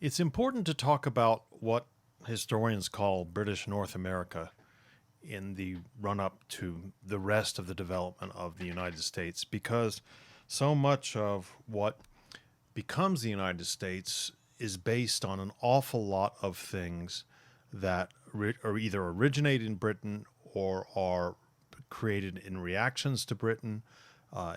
It's important to talk about what historians call British North America in the run up to the rest of the development of the United States because so much of what becomes the United States is based on an awful lot of things that are either originate in Britain or are created in reactions to Britain,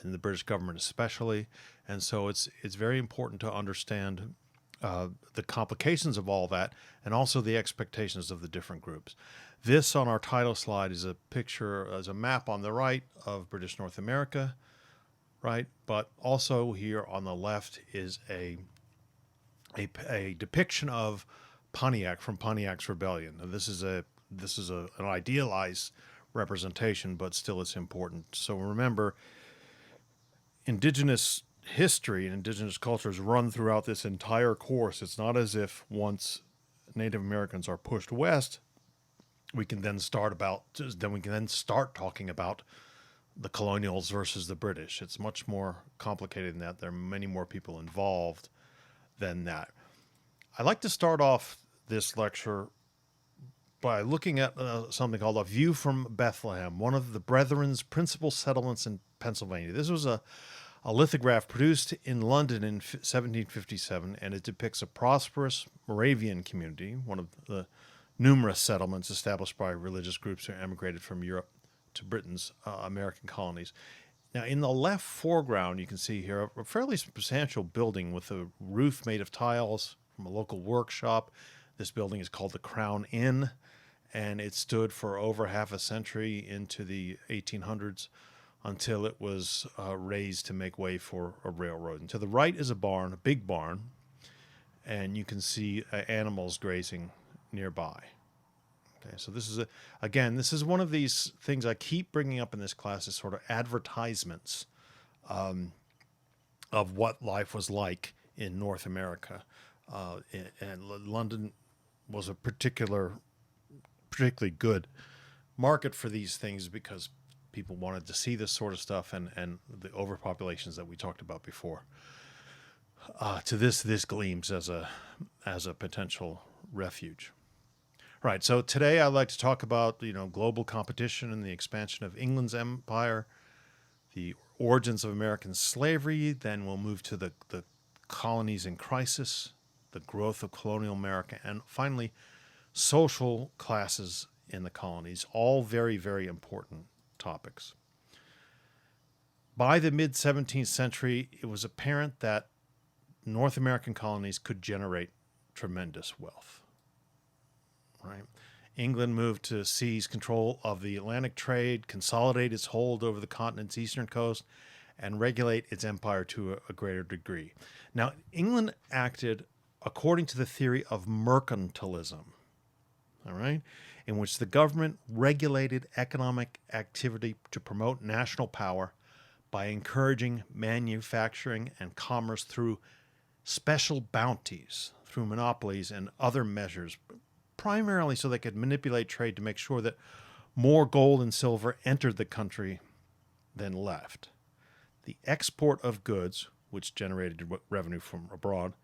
in the British government especially. And so it's very important to understand the complications of all that and also the expectations of the different groups. This on our title slide is a picture, as a map on the right of British North America, right? But also here on the left is a depiction of Pontiac from Pontiac's Rebellion. Now, an idealized representation, but still it's important. So remember, indigenous history and indigenous cultures run throughout this entire course. It's not as if once Native Americans are pushed west, we can then start talking about the colonials versus the British. It's much more complicated than that. There are many more people involved than that. I like to start off this lecture by looking at something called A View from Bethlehem, one of the Brethren's principal settlements in Pennsylvania. This was a lithograph produced in London in 1757, and it depicts a prosperous Moravian community, one of the numerous settlements established by religious groups who emigrated from Europe to Britain's American colonies. Now, in the left foreground, you can see here a fairly substantial building with a roof made of tiles from a local workshop. This building is called the Crown Inn, and it stood for over half a century into the 1800s until it was raised to make way for a railroad. And to the right is a barn, a big barn, and you can see animals grazing nearby. Okay, so this is one of these things I keep bringing up in this class as sort of advertisements of what life was like in North America. And London was a particularly good market for these things because people wanted to see this sort of stuff and the overpopulations that we talked about before. To this gleams as a potential refuge. Right. So today I'd like to talk about global competition and the expansion of England's empire, the origins of American slavery. Then we'll move to the colonies in crisis, the growth of colonial America, and finally social classes in the colonies. All very, very important topics. By the mid 17th century, it was apparent that North American colonies could generate tremendous wealth. Right. England moved to seize control of the Atlantic trade, consolidate its hold over the continent's eastern coast, and regulate its empire to a greater degree. Now, England acted according to the theory of mercantilism, all right, in which the government regulated economic activity to promote national power by encouraging manufacturing and commerce through special bounties, through monopolies and other measures, primarily so they could manipulate trade to make sure that more gold and silver entered the country than left. The export of goods, which generated revenue from abroad,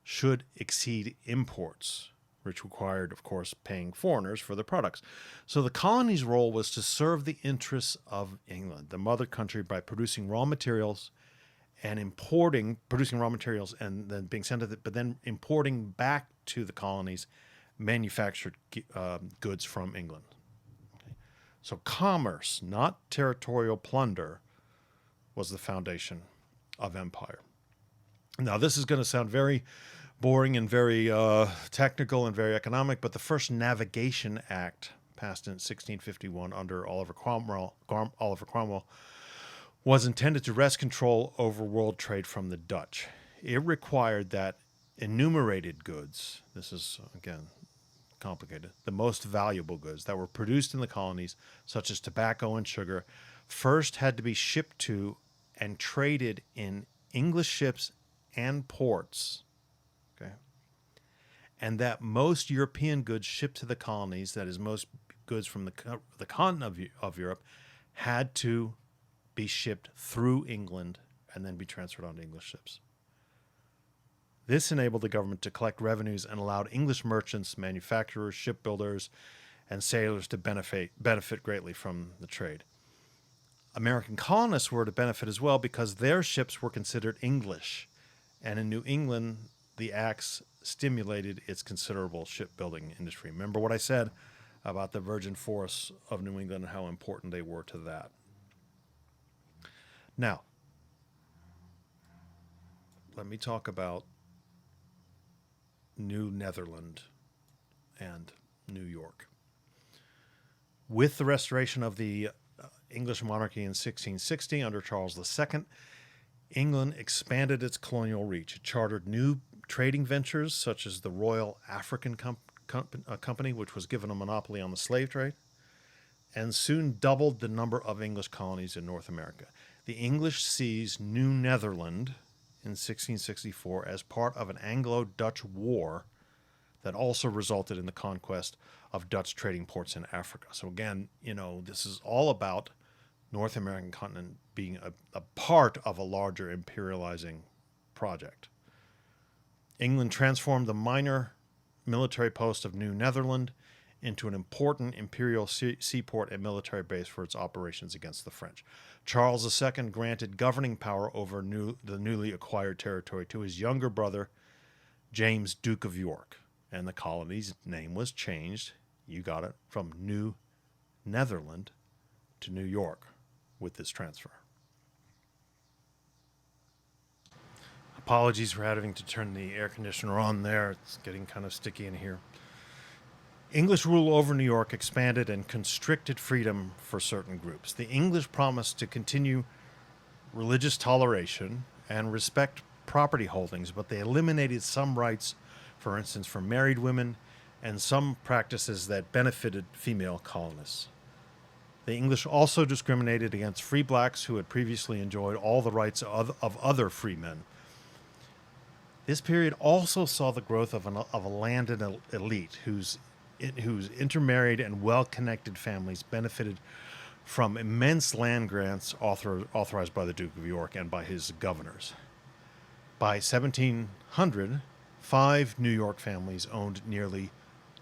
should exceed imports, which required, of course, paying foreigners for their products. So the colony's role was to serve the interests of England, the mother country, by producing raw materials and producing raw materials and then being sent to but then importing back to the colonies manufactured goods from England. Okay. So commerce, not territorial plunder, was the foundation of empire. Now, this is going to sound very boring and very technical and very economic, but the first Navigation Act, passed in 1651 under Oliver Cromwell, was intended to wrest control over world trade from the Dutch. It required that enumerated goods, this is, again, complicated, the most valuable goods that were produced in the colonies, such as tobacco and sugar, first had to be shipped to and traded in English ships and ports. Okay. And that most European goods shipped to the colonies, that is, most goods from the continent of Europe, had to be shipped through England and then be transferred onto English ships. This enabled the government to collect revenues and allowed English merchants, manufacturers, shipbuilders, and sailors to benefit greatly from the trade. American colonists were to benefit as well because their ships were considered English, and in New England, the acts stimulated its considerable shipbuilding industry. Remember what I said about the virgin forests of New England and how important they were to that. Now, let me talk about New Netherland and New York. With the restoration of the English monarchy in 1660 under Charles II, England expanded its colonial reach. It chartered new trading ventures such as the Royal African Company, which was given a monopoly on the slave trade, and soon doubled the number of English colonies in North America. The English seized New Netherland in 1664 as part of an Anglo-Dutch war that also resulted in the conquest of Dutch trading ports in Africa. So again, this is all about North American continent being a part of a larger imperializing project. England transformed the minor military post of New Netherland into an important imperial seaport and military base for its operations against the French. Charles II granted governing power over the newly acquired territory to his younger brother, James, Duke of York, and the colony's name was changed, you got it, from New Netherland to New York with this transfer. Apologies for having to turn the air conditioner on there. It's getting kind of sticky in here. English rule over New York expanded and constricted freedom for certain groups. The English promised to continue religious toleration and respect property holdings, but they eliminated some rights, for instance, for married women, and some practices that benefited female colonists. The English also discriminated against free blacks who had previously enjoyed all the rights of other free men. This period also saw the growth of a landed elite whose intermarried and well-connected families benefited from immense land grants authorized by the Duke of York and by his governors. By 1700, 5 New York families owned nearly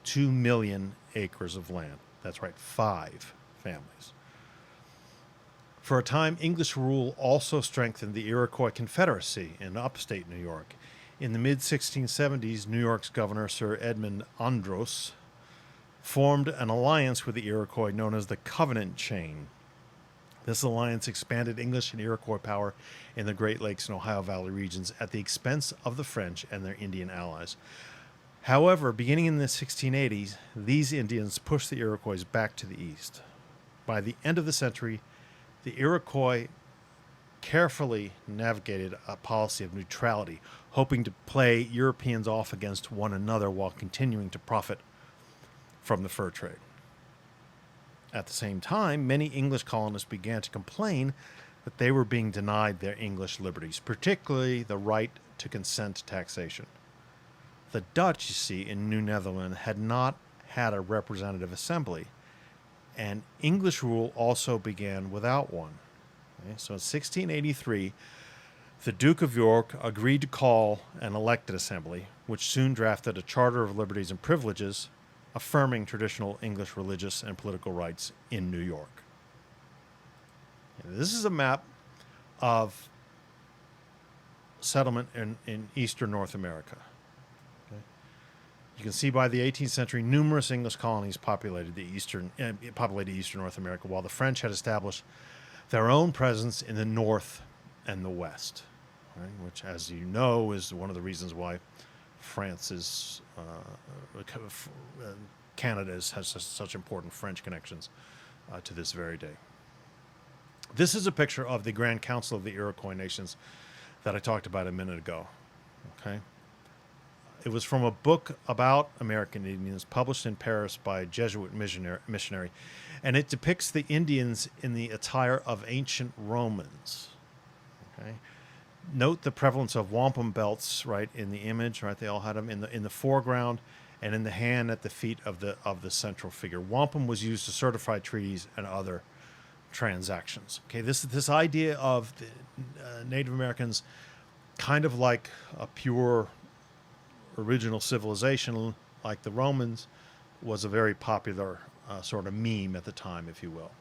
2 million acres of land. That's right, 5 families. For a time, English rule also strengthened the Iroquois Confederacy in upstate New York. In the mid-1670s, New York's governor, Sir Edmund Andros, formed an alliance with the Iroquois known as the Covenant Chain. This alliance expanded English and Iroquois power in the Great Lakes and Ohio Valley regions at the expense of the French and their Indian allies. However, beginning in the 1680s, these Indians pushed the Iroquois back to the east. By the end of the century, the Iroquois carefully navigated a policy of neutrality, hoping to play Europeans off against one another while continuing to profit from the fur trade. At the same time, many English colonists began to complain that they were being denied their English liberties, particularly the right to consent to taxation. The Dutch, you see, in New Netherland had not had a representative assembly, and English rule also began without one. Okay? So in 1683, the Duke of York agreed to call an elected assembly, which soon drafted a Charter of Liberties and Privileges affirming traditional English religious and political rights in New York. And this is a map of settlement in eastern North America. Okay? You can see by the 18th century, numerous English colonies populated eastern North America, while the French had established their own presence in the north and the west, right? Which, as you know, is one of the reasons why Canada has such important French connections to this very day. This is a picture of the Grand Council of the Iroquois Nations that I talked about a minute ago. Okay, it was from a book about American Indians published in Paris by a Jesuit missionary, and it depicts the Indians in the attire of ancient Romans. Okay. Note the prevalence of wampum belts, right, in the image, right? They all had them in the foreground and in the hand at the feet of the central figure. Wampum was used to certify treaties and other transactions. Okay, this idea of the Native Americans kind of like a pure original civilization, like the Romans, was a very popular sort of meme at the time, if you will.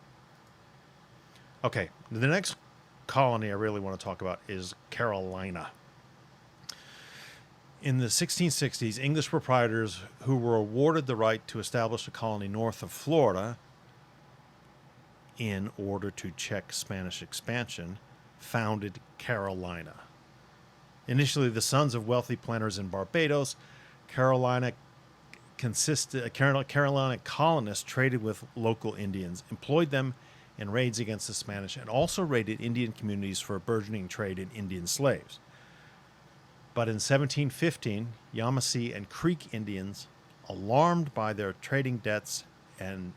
Okay, the next colony I really want to talk about is Carolina. In the 1660s, English proprietors who were awarded the right to establish a colony north of Florida in order to check Spanish expansion founded Carolina. Initially the sons of wealthy planters in Barbados, Carolina colonists traded with local Indians, employed them in raids against the Spanish, and also raided Indian communities for a burgeoning trade in Indian slaves. But in 1715, Yamasee and Creek Indians, alarmed by their trading debts and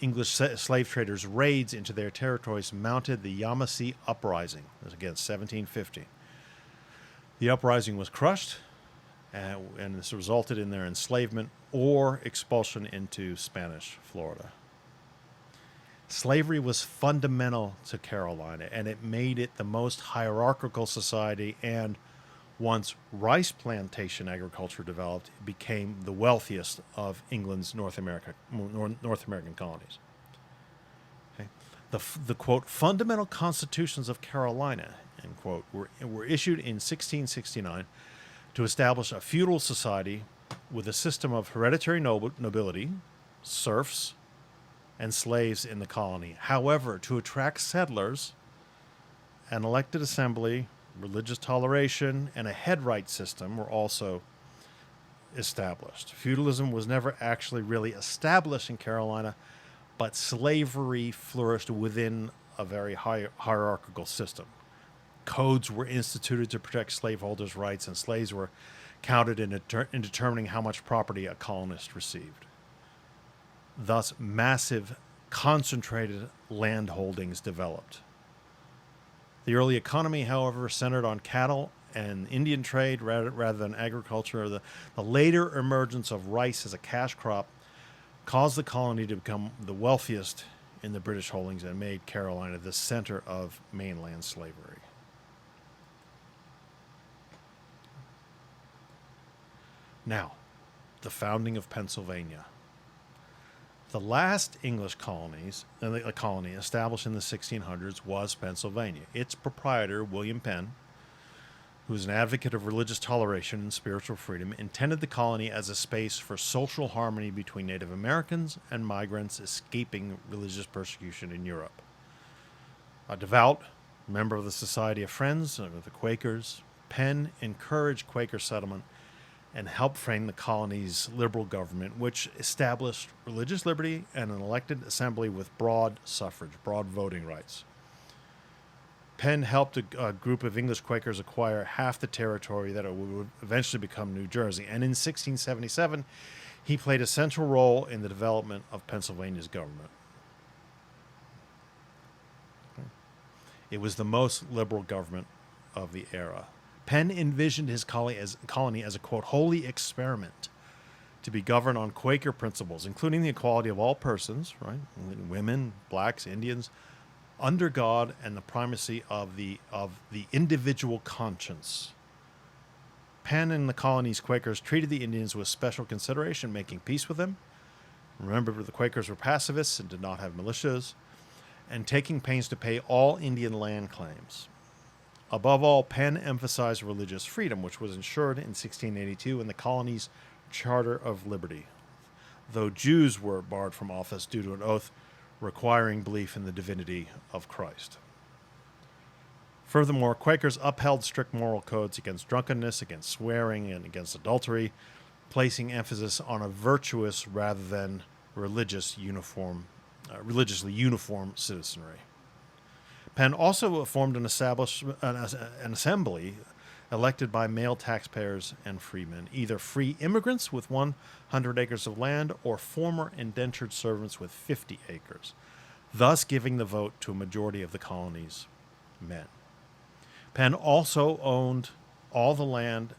English slave traders' raids into their territories, mounted the Yamasee Uprising. This was against 1715. The uprising was crushed, and this resulted in their enslavement or expulsion into Spanish Florida. Slavery was fundamental to Carolina, and it made it the most hierarchical society, and once rice plantation agriculture developed, it became the wealthiest of England's North American colonies. Okay. The quote, fundamental constitutions of Carolina, end quote, were issued in 1669 to establish a feudal society with a system of hereditary nobility, serfs, and slaves in the colony. However, to attract settlers, an elected assembly, religious toleration, and a headright system were also established. Feudalism was never actually really established in Carolina, but slavery flourished within a very hierarchical system. Codes were instituted to protect slaveholders' rights, and slaves were counted in determining how much property a colonist received. Thus, massive, concentrated land holdings developed. The early economy, however, centered on cattle and Indian trade rather than agriculture. The later emergence of rice as a cash crop caused the colony to become the wealthiest in the British holdings and made Carolina the center of mainland slavery. Now, the founding of Pennsylvania. The last English colony established in the 1600s was Pennsylvania. Its proprietor, William Penn, who was an advocate of religious toleration and spiritual freedom, intended the colony as a space for social harmony between Native Americans and migrants escaping religious persecution in Europe. A devout member of the Society of Friends of the Quakers, Penn encouraged Quaker settlement and helped frame the colony's liberal government, which established religious liberty and an elected assembly with broad suffrage, broad voting rights. Penn helped a group of English Quakers acquire half the territory that would eventually become New Jersey, and in 1677, he played a central role in the development of Pennsylvania's government. It was the most liberal government of the era. Penn envisioned his colony as a, quote, holy experiment to be governed on Quaker principles, including the equality of all persons, right, women, blacks, Indians, under God, and the primacy of the individual conscience. Penn and the colony's Quakers treated the Indians with special consideration, making peace with them. Remember, the Quakers were pacifists and did not have militias, and taking pains to pay all Indian land claims. Above all, Penn emphasized religious freedom, which was ensured in 1682 in the colony's Charter of Liberty, though Jews were barred from office due to an oath requiring belief in the divinity of Christ. Furthermore, Quakers upheld strict moral codes against drunkenness, against swearing, and against adultery, placing emphasis on a virtuous rather than religiously uniform citizenry. Penn also formed an assembly elected by male taxpayers and freemen, either free immigrants with 100 acres of land or former indentured servants with 50 acres, thus giving the vote to a majority of the colony's men. Penn also owned all the land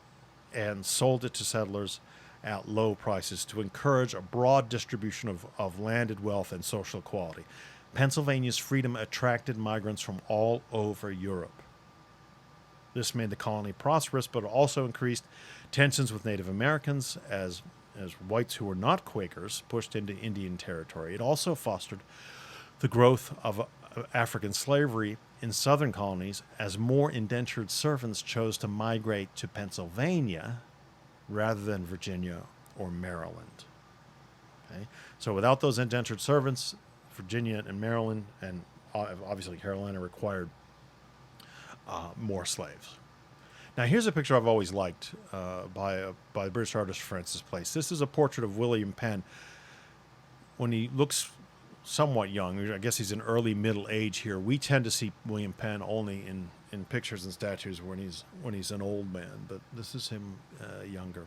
and sold it to settlers at low prices to encourage a broad distribution of landed wealth and social equality. Pennsylvania's freedom attracted migrants from all over Europe. This made the colony prosperous, but also increased Tensions with Native Americans as whites who were not Quakers pushed into Indian territory. It also fostered the growth of African slavery in southern colonies as more indentured servants chose to migrate to Pennsylvania rather than Virginia or Maryland. Okay? So without those indentured servants, Virginia and Maryland and obviously Carolina required more slaves. Now here's a picture I've always liked by the British artist Francis Place. This is a portrait of William Penn when he looks somewhat young. I guess he's in early middle age here. We tend to see William Penn only in pictures and statues when he's an old man, but this is him younger.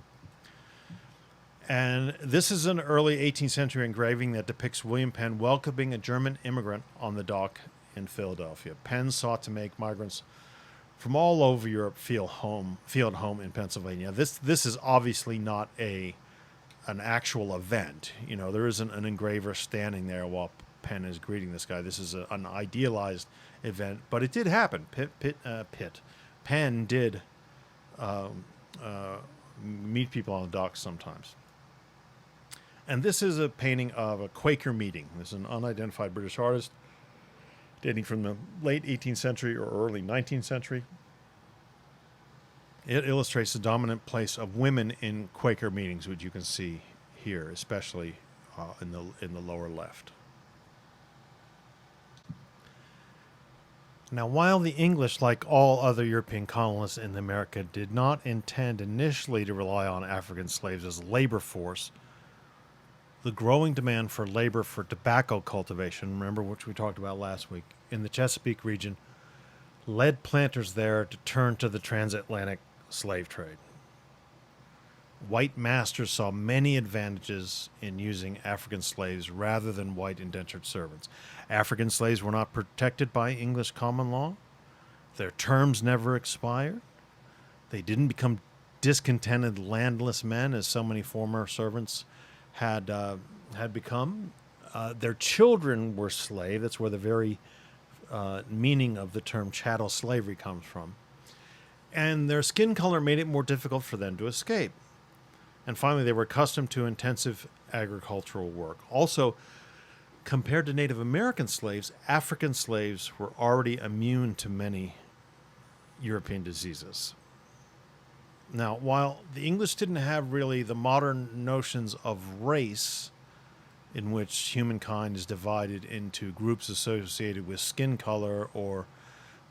And this is an early 18th century engraving that depicts William Penn welcoming a German immigrant on the dock in Philadelphia. Penn sought to make migrants from all over Europe feel at home in Pennsylvania. This is obviously not an actual event. You know, there isn't an engraver standing there while Penn is greeting this guy. This is an idealized event, but it did happen. Penn did meet people on the dock sometimes. And this is a painting of a Quaker meeting. This is an unidentified British artist dating from the late 18th century or early 19th century. It illustrates the dominant place of women in Quaker meetings, which you can see here, especially in the lower left. Now, while the English, like all other European colonists in America, did not intend initially to rely on African slaves as labor force, the growing demand for labor for tobacco cultivation, remember which we talked about last week, in the Chesapeake region, led planters there to turn to the transatlantic slave trade. White masters saw many advantages in using African slaves rather than white indentured servants. African slaves were not protected by English common law. Their terms never expired. They didn't become discontented landless men as so many former servants had become. Their children were slaves. That's where the very meaning of the term chattel slavery comes from. And their skin color made it more difficult for them to escape. And finally, they were accustomed to intensive agricultural work. Also, compared to Native American slaves, African slaves were already immune to many European diseases. Now, while the English didn't have really the modern notions of race, in which humankind is divided into groups associated with skin color, or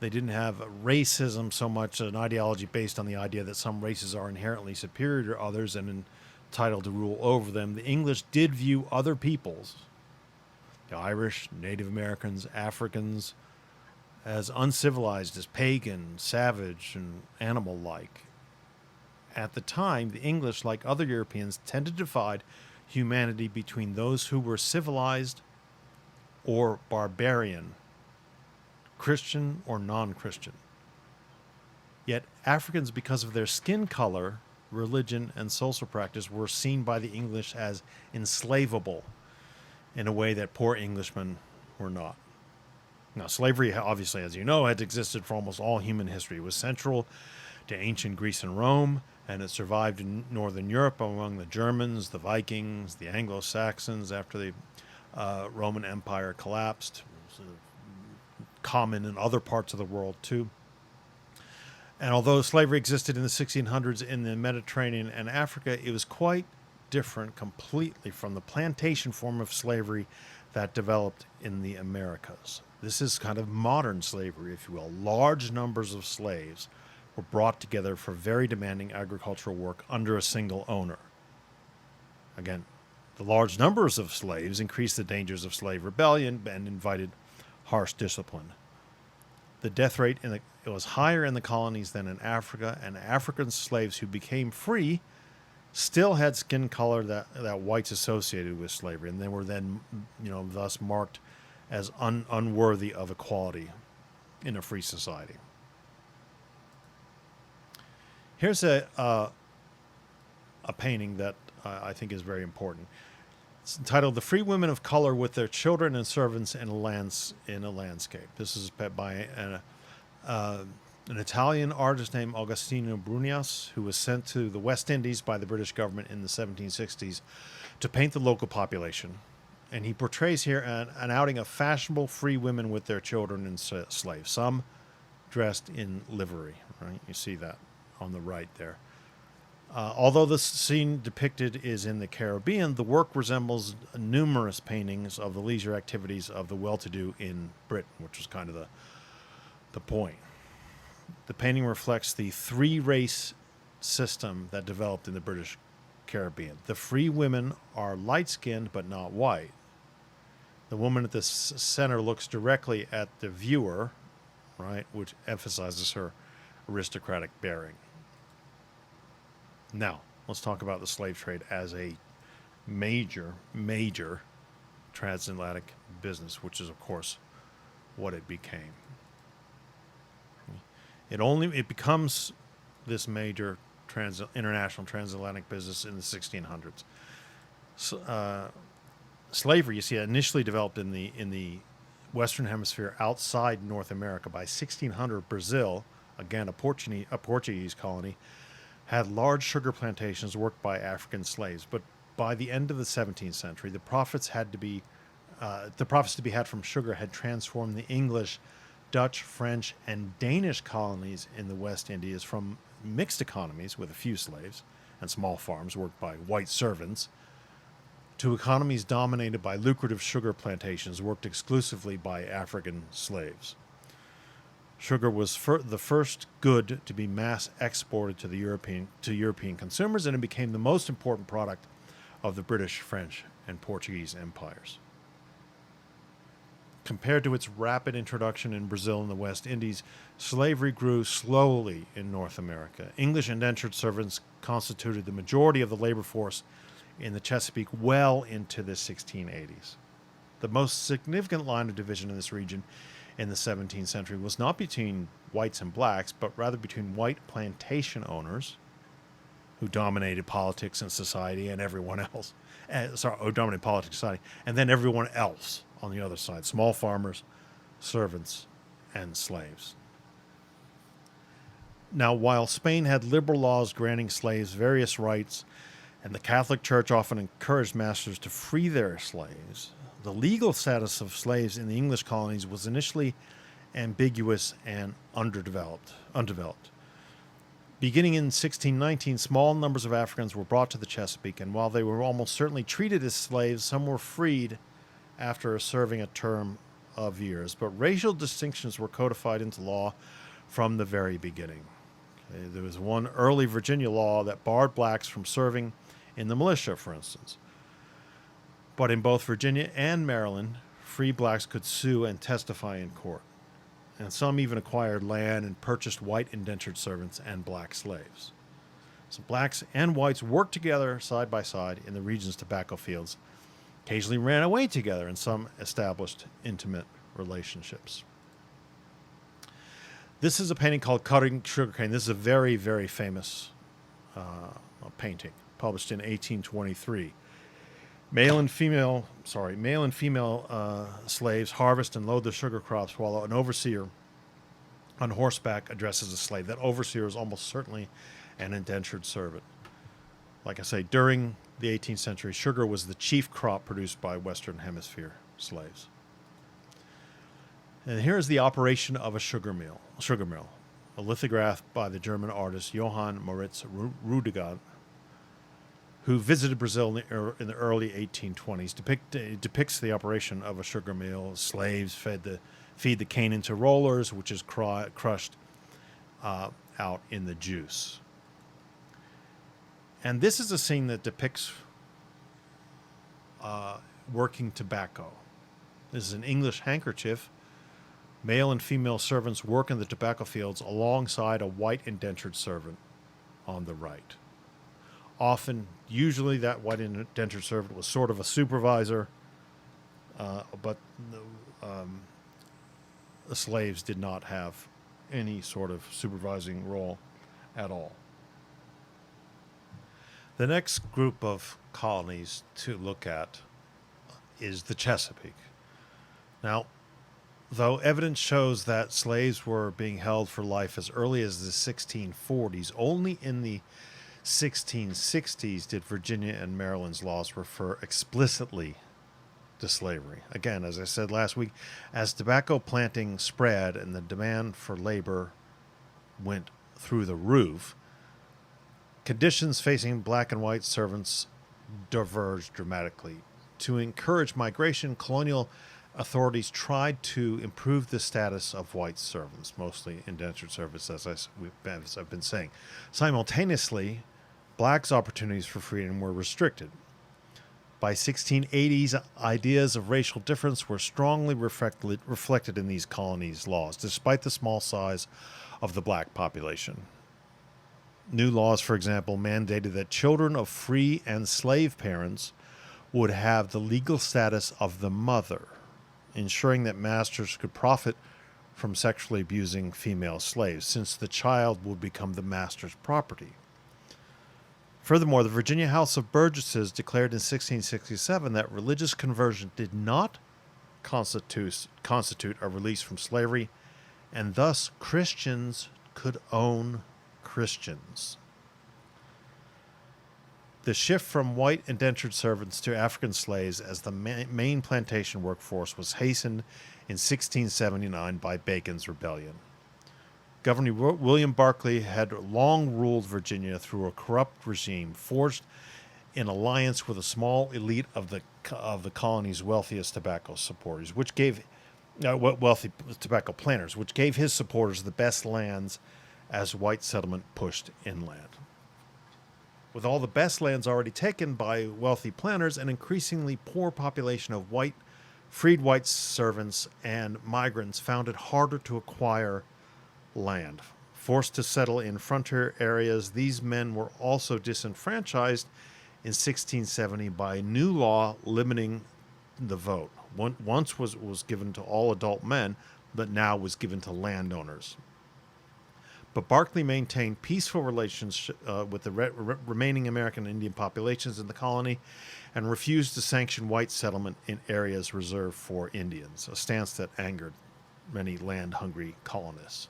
they didn't have racism so much, an ideology based on the idea that some races are inherently superior to others and entitled to rule over them, the English did view other peoples, the Irish, Native Americans, Africans, as uncivilized, as pagan, savage, and animal-like. At the time, the English, like other Europeans, tended to divide humanity between those who were civilized or barbarian, Christian or non-Christian. Yet Africans, because of their skin color, religion, and social practice, were seen by the English as enslavable in a way that poor Englishmen were not. Now, slavery, obviously, as you know, had existed for almost all human history. It was central to ancient Greece and Rome, and it survived in Northern Europe among the Germans, the Vikings, the Anglo-Saxons after the Roman Empire collapsed. It was common in other parts of the world too. And although slavery existed in the 1600s in the Mediterranean and Africa, it was quite different completely from the plantation form of slavery that developed in the Americas. This is kind of modern slavery, if you will. Large numbers of slaves were brought together for very demanding agricultural work under a single owner. Again, the large numbers of slaves increased the dangers of slave rebellion and invited harsh discipline. The death rate it was higher in the colonies than in Africa, and African slaves who became free still had skin color that whites associated with slavery, and they were then, thus marked as unworthy of equality in a free society. Here's a painting that I think is very important. It's entitled "The Free Women of Color with Their Children and Servants in a Landscape." This is by an Italian artist named Agostino Brunias, who was sent to the West Indies by the British government in the 1760s to paint the local population. And he portrays here an outing of fashionable free women with their children and slaves, some dressed in livery. Right, you see that on the right there. Although the scene depicted is in the Caribbean, the work resembles numerous paintings of the leisure activities of the well-to-do in Britain, which was kind of the point. The painting reflects the three-race system that developed in the British Caribbean. The free women are light-skinned but not white. The woman at the center looks directly at the viewer, right, which emphasizes her aristocratic bearing. Now, let's talk about the slave trade as a major transatlantic business, which is, of course, what it became. It becomes this major international transatlantic business in the 1600s. Slavery, you see, initially developed in the Western Hemisphere outside North America. By 1600, Brazil, again a Portuguese colony, had large sugar plantations worked by African slaves. But by the end of the 17th century, the profits to be had from sugar had transformed the English, Dutch, French, and Danish colonies in the West Indies from mixed economies with a few slaves and small farms worked by white servants to economies dominated by lucrative sugar plantations worked exclusively by African slaves. Sugar was the first good to be mass exported to European consumers, and it became the most important product of the British, French, and Portuguese empires. Compared to its rapid introduction in Brazil and the West Indies, slavery grew slowly in North America. English indentured servants constituted the majority of the labor force in the Chesapeake well into the 1680s. The most significant line of division in this region in the 17th century was not between whites and blacks, but rather between white plantation owners, who dominated politics and society, and everyone else. Dominated politics and society, and then everyone else on the other side: small farmers, servants, and slaves. Now, while Spain had liberal laws granting slaves various rights, and the Catholic Church often encouraged masters to free their slaves, the legal status of slaves in the English colonies was initially ambiguous and undeveloped. Beginning in 1619, small numbers of Africans were brought to the Chesapeake, and while they were almost certainly treated as slaves, some were freed after serving a term of years. But racial distinctions were codified into law from the very beginning. Okay, there was one early Virginia law that barred blacks from serving in the militia, for instance. But in both Virginia and Maryland, free blacks could sue and testify in court. And some even acquired land and purchased white indentured servants and black slaves. So blacks and whites worked together side by side in the region's tobacco fields, occasionally ran away together, and some established intimate relationships. This is a painting called Cutting Sugarcane. This is a very, very famous painting, published in 1823. Male and female slaves harvest and load the sugar crops while an overseer on horseback addresses a slave. That overseer is almost certainly an indentured servant. Like I say, during the 18th century, sugar was the chief crop produced by Western Hemisphere slaves. And here's the operation of a sugar mill, a lithograph by the German artist Johann Moritz Rudiger, who visited Brazil in the early 1820s. Depicts the operation of a sugar mill. Slaves feed the cane into rollers, which is crushed out in the juice. And this is a scene that depicts working tobacco. This is an English handkerchief. Male and female servants work in the tobacco fields alongside a white indentured servant on the right. Usually that white indentured servant was sort of a supervisor, but the slaves did not have any sort of supervising role at all. The next group of colonies to look at is the Chesapeake. Now, Though evidence shows that slaves were being held for life as early as the 1640s, only in the 1660s did Virginia and Maryland's laws refer explicitly to slavery. Again, as I said last week, as tobacco planting spread and the demand for labor went through the roof, conditions facing black and white servants diverged dramatically. To encourage migration, colonial authorities tried to improve the status of white servants, mostly indentured servants, as I've been saying. Simultaneously, blacks' opportunities for freedom were restricted. By 1680s, ideas of racial difference were strongly reflected in these colonies' laws, despite the small size of the black population. New laws, for example, mandated that children of free and slave parents would have the legal status of the mother, ensuring that masters could profit from sexually abusing female slaves, since the child would become the master's property. Furthermore, the Virginia House of Burgesses declared in 1667 that religious conversion did not constitute a release from slavery, and thus Christians could own Christians. The shift from white indentured servants to African slaves as the main plantation workforce was hastened in 1679 by Bacon's Rebellion. Governor William Barclay had long ruled Virginia through a corrupt regime forged in alliance with a small elite of the colony's wealthiest tobacco supporters, which gave wealthy tobacco planters, which gave his supporters the best lands as white settlement pushed inland. With all the best lands already taken by wealthy planters, an increasingly poor population of freed white servants and migrants found it harder to acquire land. Forced to settle in frontier areas, these men were also disenfranchised in 1670 by a new law limiting the vote. Once was given to all adult men, but now was given to landowners. But Barclay maintained peaceful relations with the remaining American Indian populations in the colony and refused to sanction white settlement in areas reserved for Indians, a stance that angered many land-hungry colonists.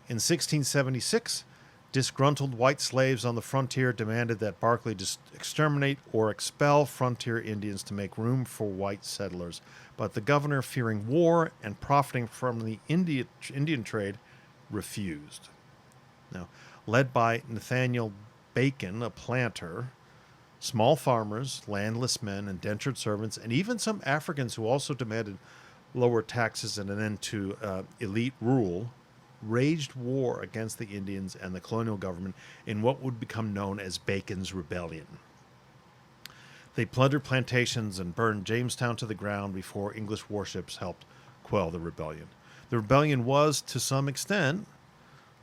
In 1676, disgruntled white slaves on the frontier demanded that Barclay exterminate or expel frontier Indians to make room for white settlers, but the governor, fearing war and profiting from the Indian trade, refused. Now, led by Nathaniel Bacon, a planter, small farmers, landless men, indentured servants, and even some Africans who also demanded lower taxes and an end to elite rule, waged war against the Indians and the colonial government in what would become known as Bacon's Rebellion. They plundered plantations and burned Jamestown to the ground before English warships helped quell the rebellion. The rebellion was, to some extent,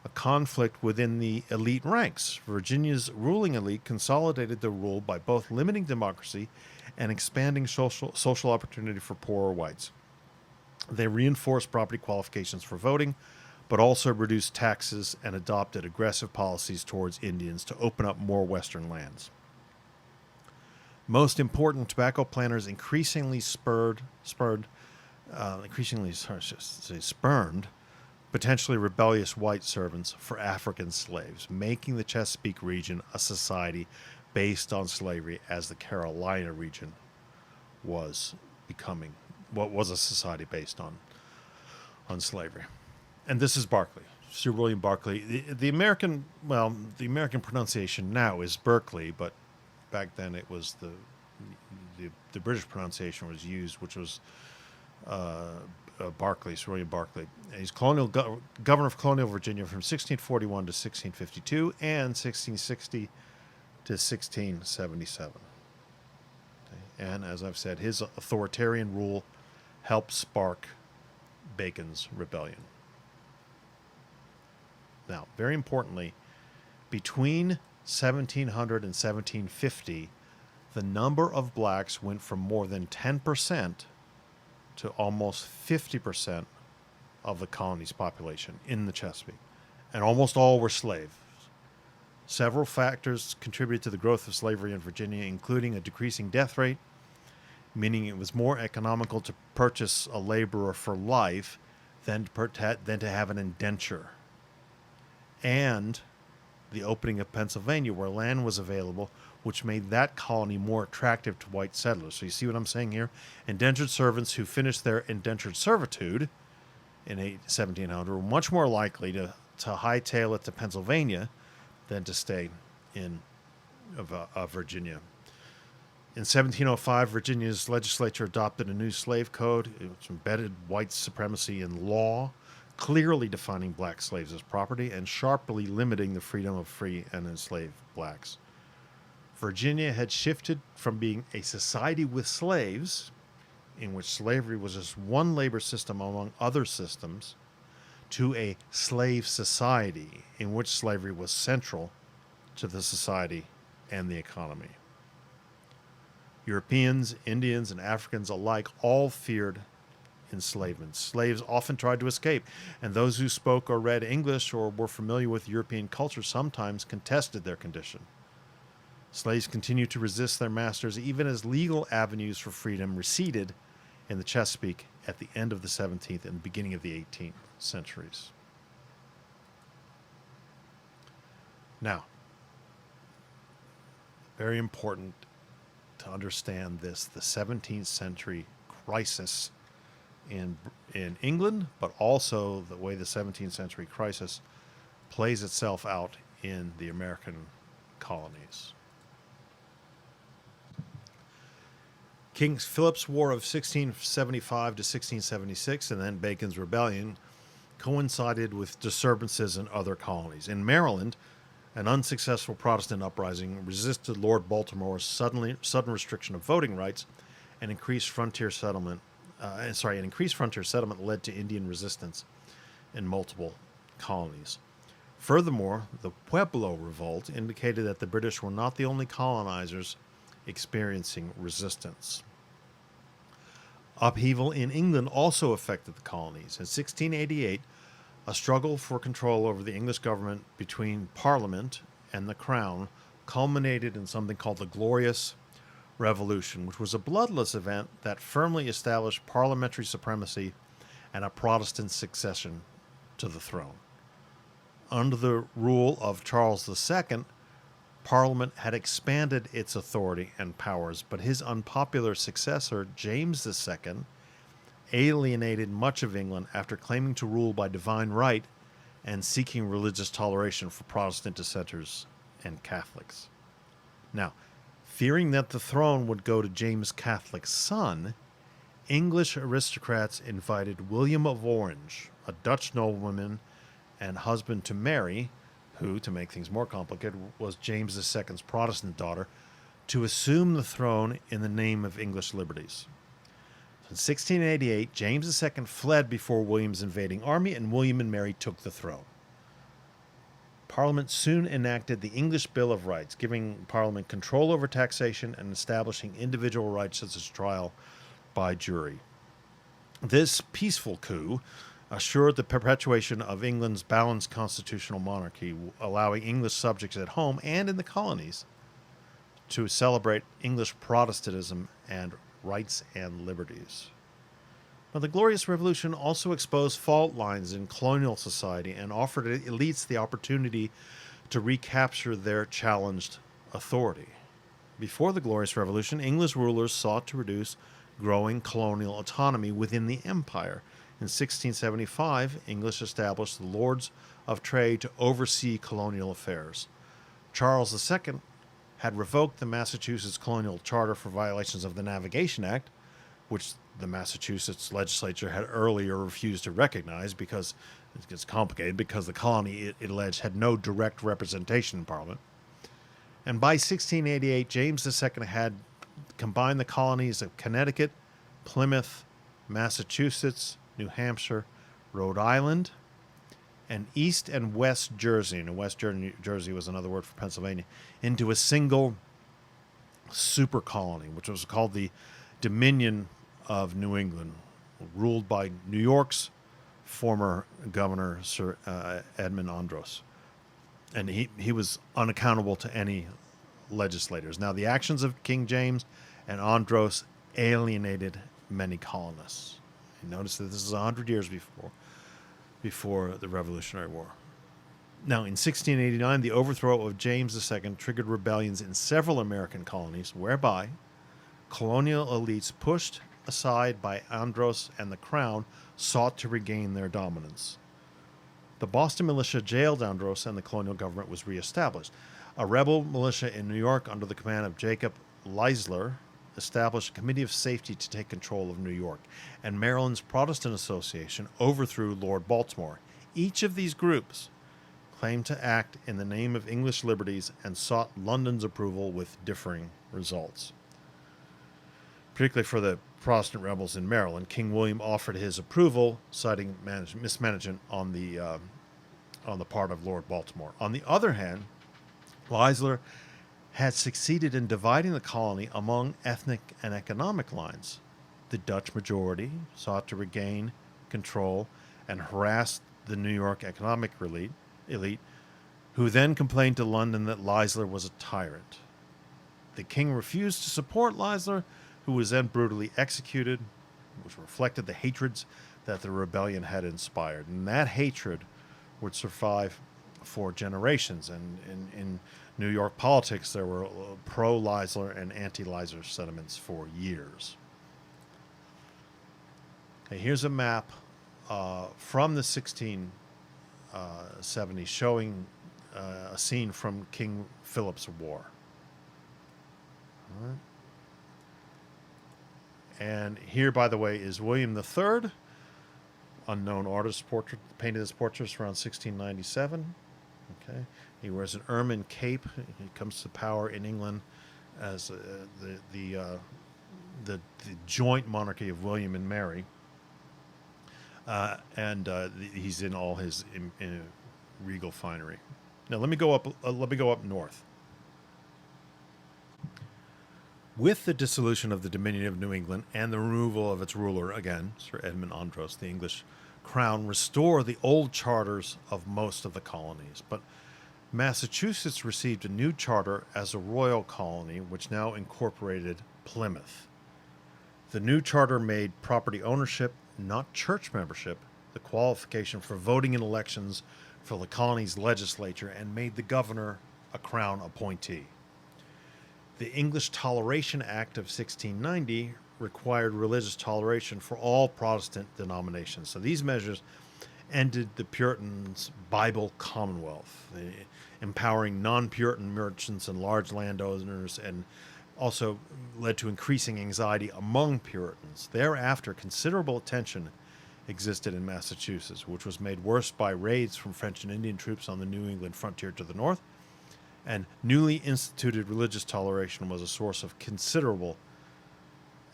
a conflict within the elite ranks. Virginia's ruling elite consolidated their rule by both limiting democracy and expanding social opportunity for poorer whites. They reinforced property qualifications for voting, but also reduced taxes and adopted aggressive policies towards Indians to open up more western lands. Most important, tobacco planters increasingly spurned potentially rebellious white servants for African slaves, making the Chesapeake region a society based on slavery, as the Carolina region was becoming what was a society based on slavery. And this is Barclay, Sir William Barclay. The American pronunciation now is Berkeley, but back then it was the British pronunciation was used, which was Barclay, Sir William Barclay. He's governor of colonial Virginia from 1641 to 1652 and 1660 to 1677. Okay. And as I've said, his authoritarian rule helped spark Bacon's Rebellion. Now, very importantly, between 1700 and 1750, the number of blacks went from more than 10% to almost 50% of the colony's population in the Chesapeake, and almost all were slaves. Several factors contributed to the growth of slavery in Virginia, including a decreasing death rate, meaning it was more economical to purchase a laborer for life than to have an indenture. And the opening of Pennsylvania, where land was available, which made that colony more attractive to white settlers. So you see what I'm saying here? Indentured servants who finished their indentured servitude in 1700 were much more likely to hightail it to Pennsylvania than to stay in Virginia. In 1705, Virginia's legislature adopted a new slave code, which embedded white supremacy in law, clearly defining black slaves as property and sharply limiting the freedom of free and enslaved blacks. Virginia had shifted from being a society with slaves, in which slavery was just one labor system among other systems, to a slave society in which slavery was central to the society and the economy. Europeans, Indians, and Africans alike all feared enslavement. Slaves often tried to escape, and those who spoke or read English or were familiar with European culture sometimes contested their condition. Slaves continued to resist their masters even as legal avenues for freedom receded in the Chesapeake at the end of the 17th and beginning of the 18th centuries. Now, very important to understand this, the 17th century crisis in England, but also the way the 17th century crisis plays itself out in the American colonies. King Philip's War of 1675 to 1676 and then Bacon's Rebellion coincided with disturbances in other colonies. In Maryland, an unsuccessful Protestant uprising resisted Lord Baltimore's sudden restriction of voting rights, and increased frontier settlement led to Indian resistance in multiple colonies. Furthermore, the Pueblo Revolt indicated that the British were not the only colonizers experiencing resistance. Upheaval in England also affected the colonies. In 1688, a struggle for control over the English government between Parliament and the Crown culminated in something called the Glorious Revolution, which was a bloodless event that firmly established parliamentary supremacy and a Protestant succession to the throne. Under the rule of Charles II, Parliament had expanded its authority and powers, but his unpopular successor, James II, alienated much of England after claiming to rule by divine right and seeking religious toleration for Protestant dissenters and Catholics. Now, fearing that the throne would go to James' Catholic son, English aristocrats invited William of Orange, a Dutch nobleman and husband to Mary, who, to make things more complicated, was James II's Protestant daughter, to assume the throne in the name of English liberties. In 1688, James II fled before William's invading army, and William and Mary took the throne. Parliament soon enacted the English Bill of Rights, giving Parliament control over taxation and establishing individual rights such as trial by jury. This peaceful coup assured the perpetuation of England's balanced constitutional monarchy, allowing English subjects at home and in the colonies to celebrate English Protestantism and rights and liberties. Now, the Glorious Revolution also exposed fault lines in colonial society and offered elites the opportunity to recapture their challenged authority. Before the Glorious Revolution, English rulers sought to reduce growing colonial autonomy within the empire. In 1675, English established the Lords of Trade to oversee colonial affairs. Charles II had revoked the Massachusetts Colonial Charter for violations of the Navigation Act, which the Massachusetts legislature had earlier refused to recognize because it gets complicated, because the colony, it alleged, had no direct representation in Parliament. And by 1688, James II had combined the colonies of Connecticut, Plymouth, Massachusetts, New Hampshire, Rhode Island, and East and West Jersey, and West Jersey was another word for Pennsylvania, into a single super colony, which was called the Dominion of New England, ruled by New York's former governor, Sir Edmund Andros. And he was unaccountable to any legislators. Now, the actions of King James and Andros alienated many colonists. You notice that this is 100 years before the Revolutionary War. Now, in 1689, the overthrow of James II triggered rebellions in several American colonies, whereby colonial elites pushed aside by Andros and the Crown sought to regain their dominance. The Boston militia jailed Andros and the colonial government was reestablished. A rebel militia in New York under the command of Jacob Leisler established a committee of safety to take control of New York, and Maryland's Protestant Association overthrew Lord Baltimore. Each of these groups claimed to act in the name of English liberties and sought London's approval with differing results. Particularly for the Protestant rebels in Maryland, King William offered his approval, citing mismanagement on the part of Lord Baltimore. On the other hand, Leisler had succeeded in dividing the colony among ethnic and economic lines. The Dutch majority sought to regain control and harassed the New York economic elite, who then complained to London that Leisler was a tyrant. The king refused to support Leisler, who was then brutally executed, which reflected the hatreds that the rebellion had inspired. And that hatred would survive for generations. And in New York politics, there were pro-Leisler and anti-Leisler sentiments for years. Okay, here's a map from the 1670s showing a scene from King Philip's War. All right. And here, by the way, is William III, unknown artist, painted his portraits around 1697. Okay, he wears an ermine cape. He comes to power in England as the joint monarchy of William and Mary, and he's in all his in regal finery. Now let me go up. Let me go up north. With the dissolution of the Dominion of New England and the removal of its ruler, again, Sir Edmund Andros, the English crown restored the old charters of most of the colonies. But Massachusetts received a new charter as a royal colony, which now incorporated Plymouth. The new charter made property ownership, not church membership, the qualification for voting in elections for the colony's legislature, and made the governor a crown appointee. The English Toleration Act of 1690 required religious toleration for all Protestant denominations. So these measures ended the Puritans' Bible Commonwealth, empowering non-Puritan merchants and large landowners, and also led to increasing anxiety among Puritans. Thereafter, considerable attention existed in Massachusetts, which was made worse by raids from French and Indian troops on the New England frontier to the north, and newly instituted religious toleration was a source of considerable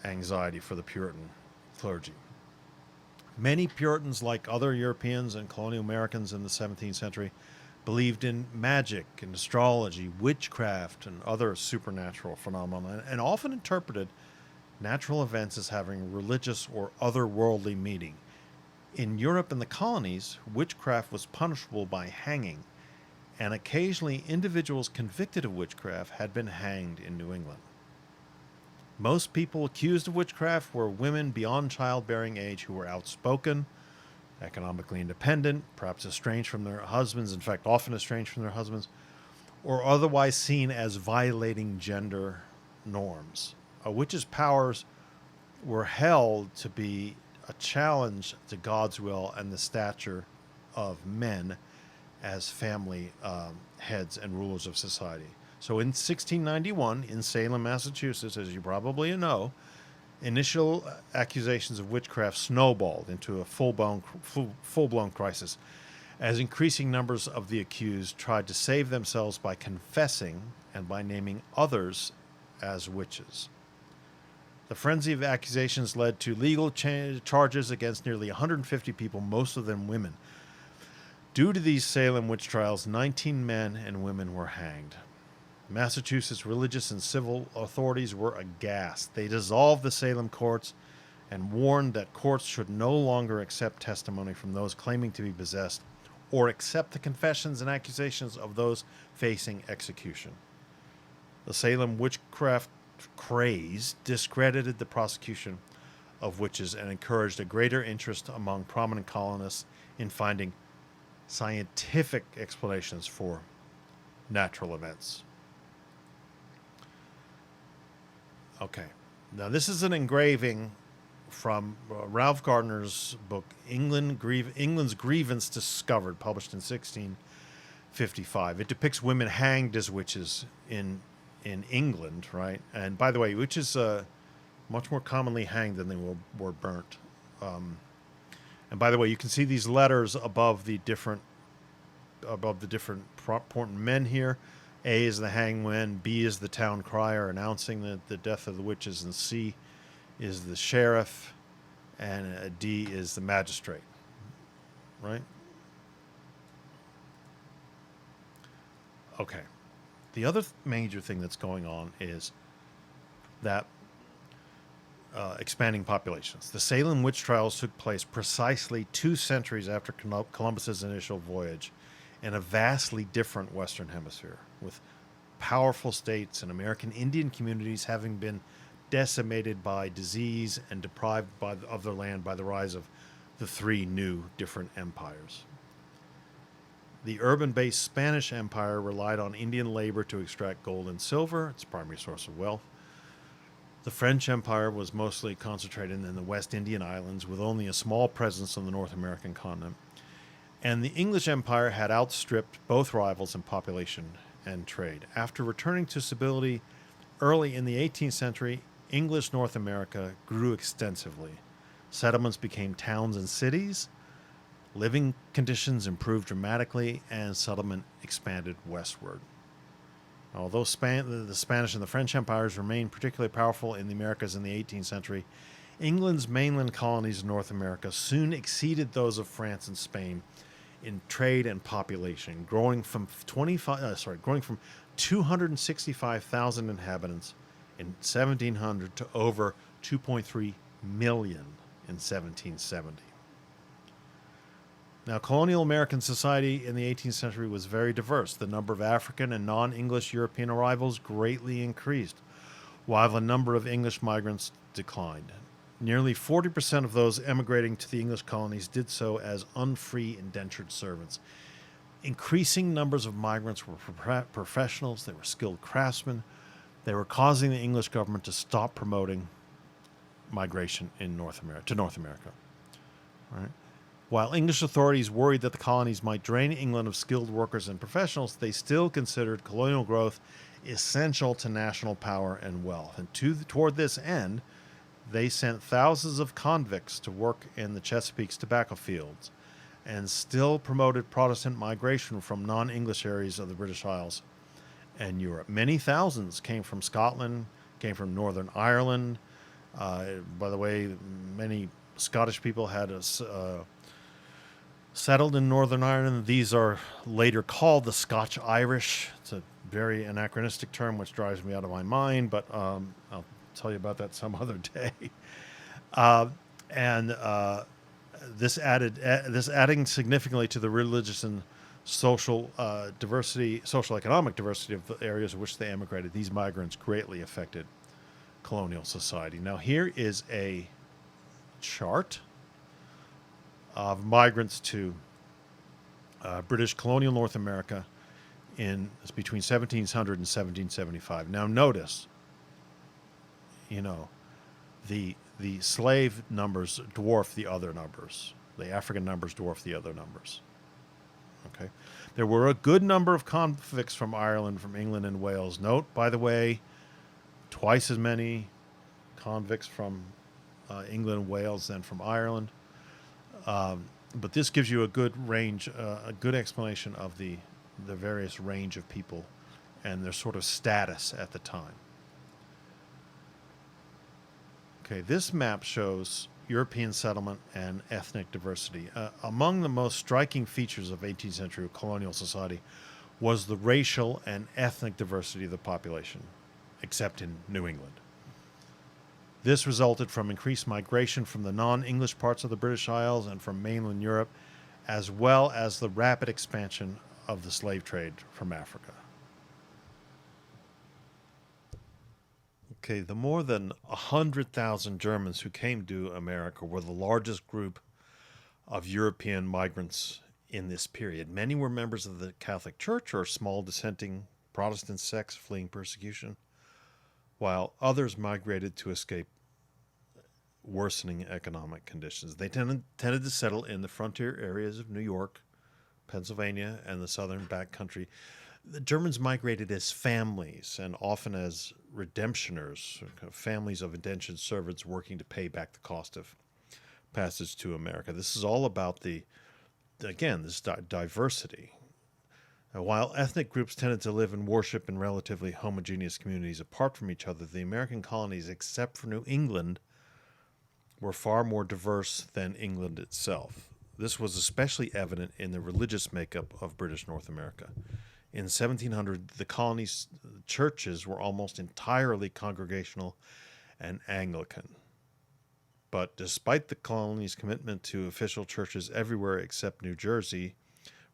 anxiety for the Puritan clergy. Many Puritans, like other Europeans and colonial Americans in the 17th century, believed in magic and astrology, witchcraft, and other supernatural phenomena, and often interpreted natural events as having religious or otherworldly meaning. In Europe and the colonies, witchcraft was punishable by hanging, and occasionally individuals convicted of witchcraft had been hanged in New England. Most people accused of witchcraft were women beyond childbearing age who were outspoken, economically independent, perhaps estranged from their husbands, in fact, often estranged from their husbands, or otherwise seen as violating gender norms. Witches' powers were held to be a challenge to God's will and the stature of men as family heads and rulers of society. So in 1691, in Salem, Massachusetts, as you probably know, initial accusations of witchcraft snowballed into a full-blown crisis, as increasing numbers of the accused tried to save themselves by confessing and by naming others as witches. The frenzy of accusations led to legal charges against nearly 150 people, most of them women. Due to these Salem witch trials, 19 men and women were hanged. Massachusetts religious and civil authorities were aghast. They dissolved the Salem courts and warned that courts should no longer accept testimony from those claiming to be possessed or accept the confessions and accusations of those facing execution. The Salem witchcraft craze discredited the prosecution of witches and encouraged a greater interest among prominent colonists in finding scientific explanations for natural events. Okay, now this is an engraving from Ralph Gardner's book England's Grievance Discovered, published in 1655. It depicts women hanged as witches in England, right? And by the way, witches much more commonly hanged than they were burnt. And by the way, you can see these letters above the different important men here. A is the hangman, B is the town crier announcing the death of the witches, and C is the sheriff, and D is the magistrate, right? Okay. The other major thing that's going on is that expanding populations. The Salem witch trials took place precisely 2 centuries after Columbus's initial voyage in a vastly different Western Hemisphere, with powerful states and American Indian communities having been decimated by disease and deprived of their land by the rise of the 3 new different empires. The urban-based Spanish Empire relied on Indian labor to extract gold and silver, its primary source of wealth. The French Empire was mostly concentrated in the West Indian Islands, with only a small presence on the North American continent. And the English Empire had outstripped both rivals in population and trade. After returning to stability early in the 18th century, English North America grew extensively. Settlements became towns and cities, living conditions improved dramatically, and settlement expanded westward. Although the Spanish and the French empires remained particularly powerful in the Americas in the 18th century, England's mainland colonies in North America soon exceeded those of France and Spain in trade and population, growing from 265,000 inhabitants in 1700 to over 2.3 million in 1770. Now, colonial American society in the 18th century was very diverse. The number of African and non-English European arrivals greatly increased, while the number of English migrants declined. Nearly 40% of those emigrating to the English colonies did so as unfree indentured servants. Increasing numbers of migrants were professionals, they were skilled craftsmen. They were causing the English government to stop promoting migration to North America. Right? While English authorities worried that the colonies might drain England of skilled workers and professionals, they still considered colonial growth essential to national power and wealth. And toward this end, they sent thousands of convicts to work in the Chesapeake's tobacco fields, and still promoted Protestant migration from non-English areas of the British Isles and Europe. Many thousands came from Scotland, came from Northern Ireland. By the way, many Scottish people had settled in Northern Ireland. These are later called the Scotch-Irish. It's a very anachronistic term, which drives me out of my mind, but I'll tell you about that some other day. This adding significantly to the religious and social economic diversity of the areas in which they emigrated. These migrants greatly affected colonial society. Now, here is a chart of migrants to British colonial North America between 1700 and 1775. Now, notice, the slave numbers dwarf the other numbers. The African numbers dwarf the other numbers. Okay, there were a good number of convicts from Ireland, from England, and Wales. Note, by the way, twice as many convicts from England and Wales than from Ireland. But this gives you a good range, a good explanation of the various range of people and their sort of status at the time. Okay, this map shows European settlement and ethnic diversity. Among the most striking features of 18th century colonial society was the racial and ethnic diversity of the population, except in New England. This resulted from increased migration from the non-English parts of the British Isles and from mainland Europe, as well as the rapid expansion of the slave trade from Africa. Okay, the more than 100,000 Germans who came to America were the largest group of European migrants in this period. Many were members of the Catholic Church or small dissenting Protestant sects fleeing persecution, while others migrated to escape worsening economic conditions. They tended to settle in the frontier areas of New York, Pennsylvania, and the southern backcountry. The Germans migrated as families and often as redemptioners, families of indentured servants working to pay back the cost of passage to America. This is all about this diversity. While ethnic groups tended to live and worship in relatively homogeneous communities apart from each other, the American colonies, except for New England, were far more diverse than England itself. This was especially evident in the religious makeup of British North America. In 1700, the colony's churches were almost entirely congregational and Anglican. But despite the colony's commitment to official churches everywhere except New Jersey,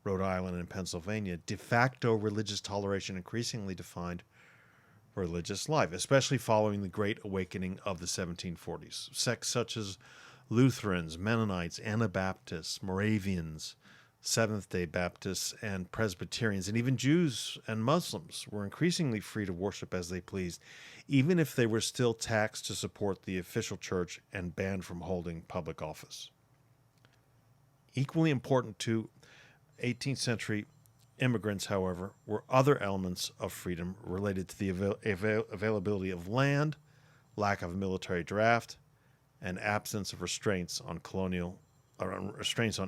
Rhode Island, and Pennsylvania, de facto religious toleration increasingly defined religious life, especially following the Great Awakening of the 1740s. Sects such as Lutherans, Mennonites, Anabaptists, Moravians, Seventh-day Baptists, and Presbyterians, and even Jews and Muslims were increasingly free to worship as they pleased, even if they were still taxed to support the official church and banned from holding public office. Equally important to 18th century immigrants, however, were other elements of freedom related to the availability of land, lack of military draft, and absence of restraints on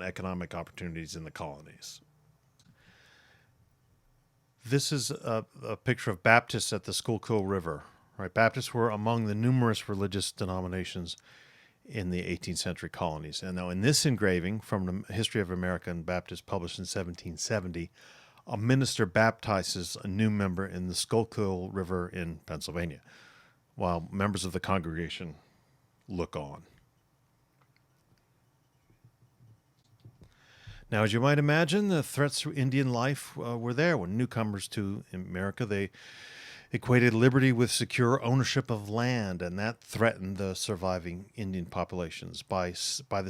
economic opportunities in the colonies. This is a picture of Baptists at the Schuylkill River. Right, Baptists were among the numerous religious denominations in the 18th century colonies. And now in this engraving from the History of American Baptists published in 1770, a minister baptizes a new member in the Schuylkill River in Pennsylvania, while members of the congregation look on. Now, as you might imagine, the threats to Indian life were there. When newcomers to America, they equated liberty with secure ownership of land, and that threatened the surviving Indian populations. By the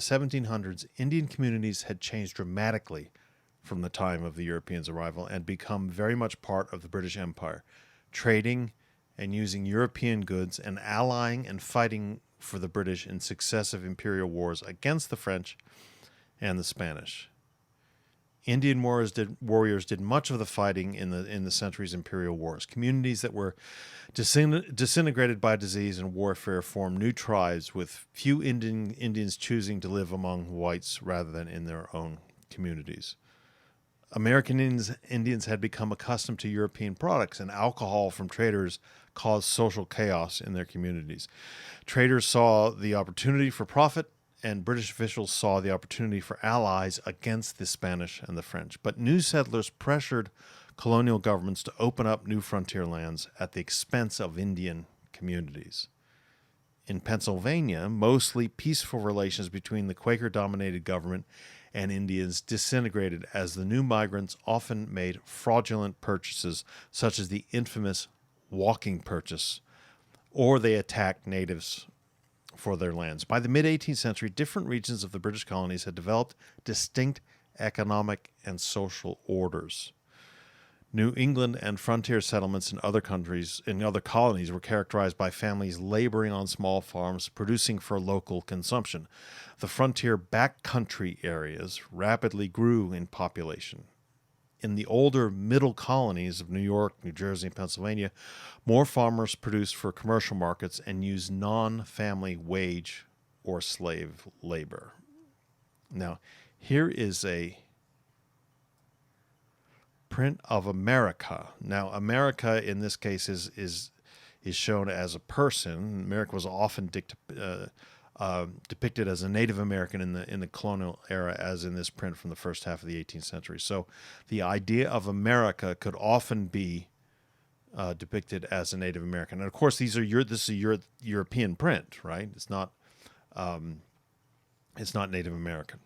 1700s, Indian communities had changed dramatically from the time of the Europeans' arrival and become very much part of the British Empire, trading and using European goods and allying and fighting for the British in successive imperial wars against the French and the Spanish. Indian warriors did much of the fighting in the century's imperial wars. Communities that were disintegrated by disease and warfare formed new tribes, with few Indians choosing to live among whites rather than in their own communities. American Indians had become accustomed to European products, and alcohol from traders caused social chaos in their communities. Traders saw the opportunity for profit, and British officials saw the opportunity for allies against the Spanish and the French. But new settlers pressured colonial governments to open up new frontier lands at the expense of Indian communities. In Pennsylvania, mostly peaceful relations between the Quaker-dominated government and Indians disintegrated as the new migrants often made fraudulent purchases, such as the infamous walking purchase, or they attacked natives for their lands. By the mid-18th century, different regions of the British colonies had developed distinct economic and social orders. New England and frontier settlements in other colonies were characterized by families laboring on small farms, producing for local consumption. The frontier backcountry areas rapidly grew in population. In the older middle colonies of New York, New Jersey, and Pennsylvania, more farmers produced for commercial markets and used non-family wage or slave labor. Now, here is a print of America. Now, America in this case is shown as a person. America was often depicted as a Native American in the colonial era, as in this print from the first half of the 18th century. So, the idea of America could often be depicted as a Native American, and of course, this is a European print, right? It's not Native American.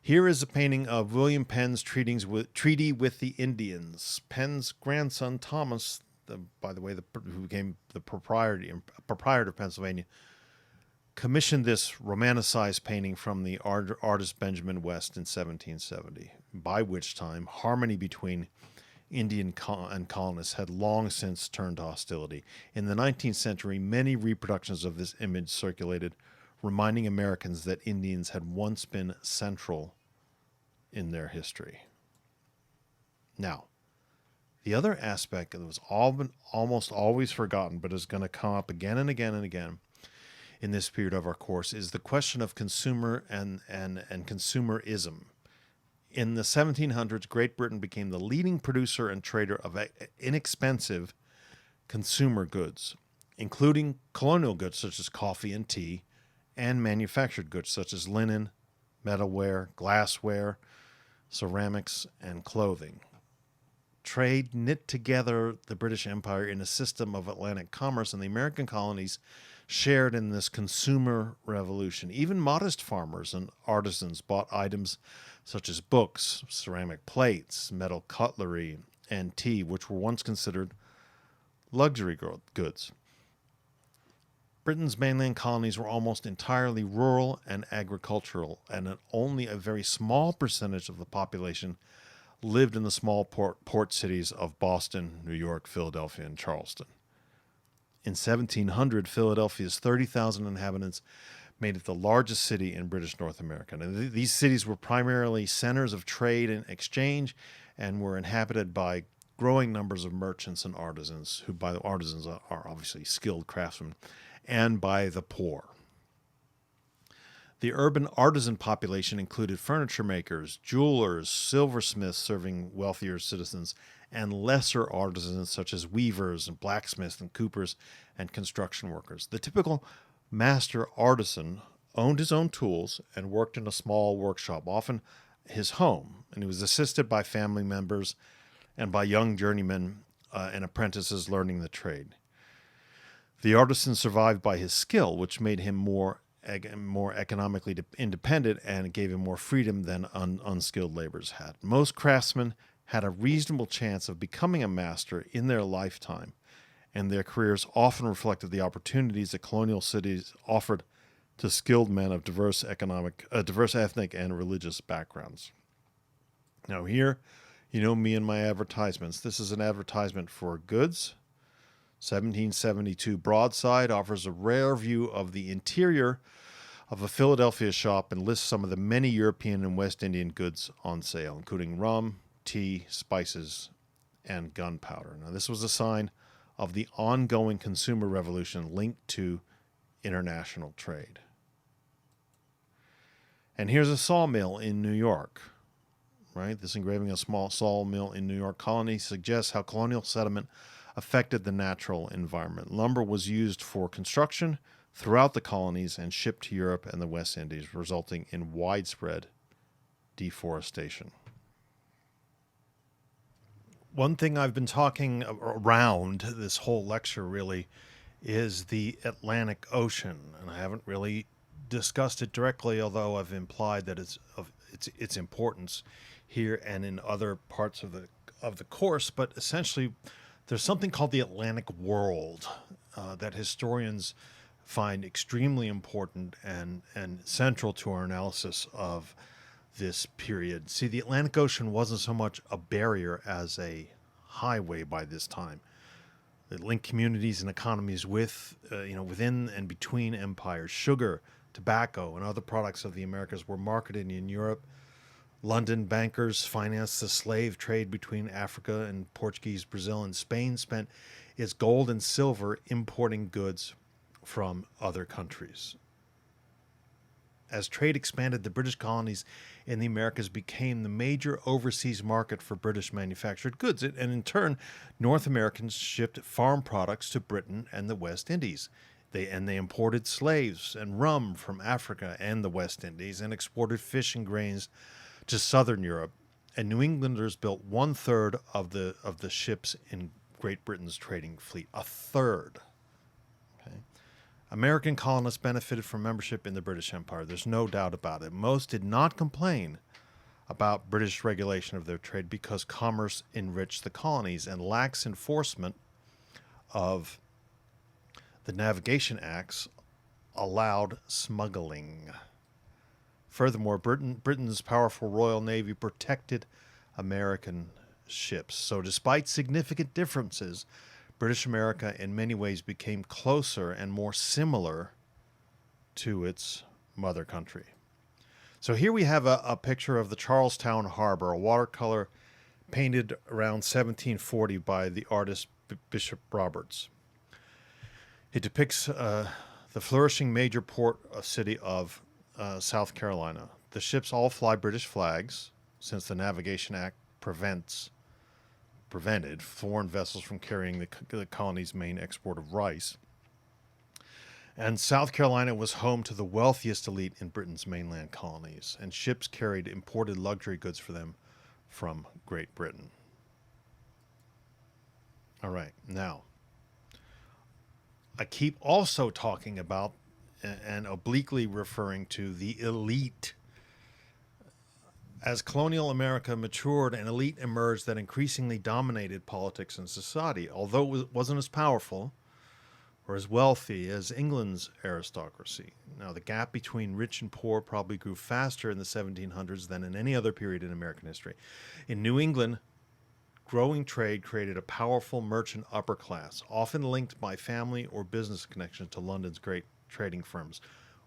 Here is a painting of William Penn's treaty with the Indians. Penn's grandson, Thomas, by the way, who became the proprietor of Pennsylvania, commissioned this romanticized painting from the artist Benjamin West in 1770, by which time harmony between Indian and colonists had long since turned to hostility. In the 19th century, many reproductions of this image circulated, reminding Americans that Indians had once been central in their history. Now, the other aspect that was almost always forgotten, but is going to come up again and again and again in this period of our course, is the question of consumer and consumerism. In the 1700s, Great Britain became the leading producer and trader of inexpensive consumer goods, including colonial goods such as coffee and tea, and manufactured goods such as linen, metalware, glassware, ceramics, and clothing. Trade knit together the British Empire in a system of Atlantic commerce, and the American colonies shared in this consumer revolution. Even modest farmers and artisans bought items such as books, ceramic plates, metal cutlery, and tea, which were once considered luxury goods. Britain's mainland colonies were almost entirely rural and agricultural, and only a very small percentage of the population lived in the small port cities of Boston, New York, Philadelphia, and Charleston. In 1700, Philadelphia's 30,000 inhabitants made it the largest city in British North America. And these cities were primarily centers of trade and exchange and were inhabited by growing numbers of merchants and artisans, who by the artisans are obviously skilled craftsmen, and by the poor. The urban artisan population included furniture makers, jewelers, silversmiths serving wealthier citizens, and lesser artisans such as weavers and blacksmiths and coopers and construction workers. The typical master artisan owned his own tools and worked in a small workshop, often his home, and he was assisted by family members and by young journeymen and apprentices learning the trade. The artisan survived by his skill, which made him more economically independent and gave him more freedom than unskilled laborers had. Most craftsmen had a reasonable chance of becoming a master in their lifetime, and their careers often reflected the opportunities that colonial cities offered to skilled men of diverse ethnic and religious backgrounds. Now here, you know me and my advertisements. This is an advertisement for goods. 1772 broadside offers a rare view of the interior of a Philadelphia shop and lists some of the many European and West Indian goods on sale, including rum, tea, spices, and gunpowder. Now, this was a sign of the ongoing consumer revolution linked to international trade. And here's a sawmill in New York, right? This engraving of a small sawmill in New York colony suggests how colonial settlement affected the natural environment. Lumber was used for construction throughout the colonies and shipped to Europe and the West Indies, resulting in widespread deforestation. One thing I've been talking around this whole lecture really is the Atlantic Ocean, and I haven't really discussed it directly, although I've implied that its importance here and in other parts of the course. But essentially, there's something called the Atlantic world that historians find extremely important and central to our analysis of this period. See, the Atlantic Ocean wasn't so much a barrier as a highway by this time. It linked communities and economies within and between empires. Sugar, tobacco, and other products of the Americas were marketed in Europe. London bankers financed the slave trade between Africa and Portuguese Brazil, and Spain spent its gold and silver importing goods from other countries. As trade expanded, the British colonies in the Americas became the major overseas market for British manufactured goods, and in turn, North Americans shipped farm products to Britain and the West Indies. They imported slaves and rum from Africa and the West Indies, and exported fish and grains to southern Europe. And New Englanders built 1/3 of the ships in Great Britain's trading fleet. 1/3. American colonists benefited from membership in the British Empire. There's no doubt about it. Most did not complain about British regulation of their trade because commerce enriched the colonies, and lax enforcement of the Navigation Acts allowed smuggling. Furthermore, Britain's powerful Royal Navy protected American ships. So, despite significant differences, British America in many ways became closer and more similar to its mother country. So, here we have a picture of the Charlestown Harbor, a watercolor painted around 1740 by the artist Bishop Roberts. It depicts the flourishing major port city of South Carolina. The ships all fly British flags, since the Navigation Act prevented foreign vessels from carrying the colony's main export of rice. And South Carolina was home to the wealthiest elite in Britain's mainland colonies, and ships carried imported luxury goods for them from Great Britain. All right, now, I keep also talking about and obliquely referring to the elite. As colonial America matured, an elite emerged that increasingly dominated politics and society, although it wasn't as powerful or as wealthy as England's aristocracy. Now, the gap between rich and poor probably grew faster in the 1700s than in any other period in American history. In New England, growing trade created a powerful merchant upper class, often linked by family or business connections to London's great trading firms.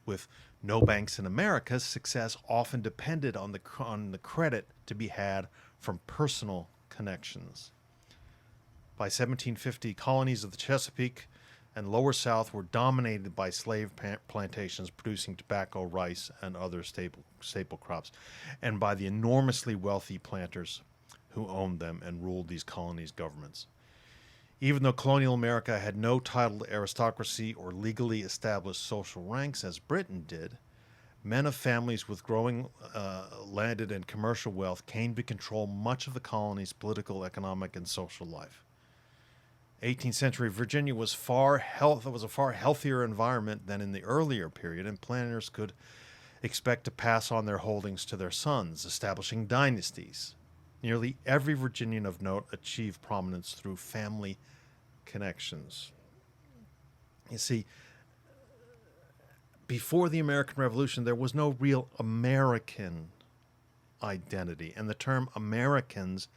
With no banks in America, success often depended on the credit to be had from personal connections. By 1750, colonies of the Chesapeake and Lower South were dominated by slave plantations producing tobacco, rice, and other staple crops, and by the enormously wealthy planters who owned them and ruled these colonies' governments. Even though colonial America had no titled aristocracy or legally established social ranks as Britain did, men of families with growing landed and commercial wealth came to control much of the colony's political, economic, and social life. 18th century Virginia was a far healthier environment than in the earlier period, and planters could expect to pass on their holdings to their sons, establishing dynasties. Nearly every Virginian of note achieved prominence through family connections. You see, before the American Revolution, there was no real American identity, and the term Americans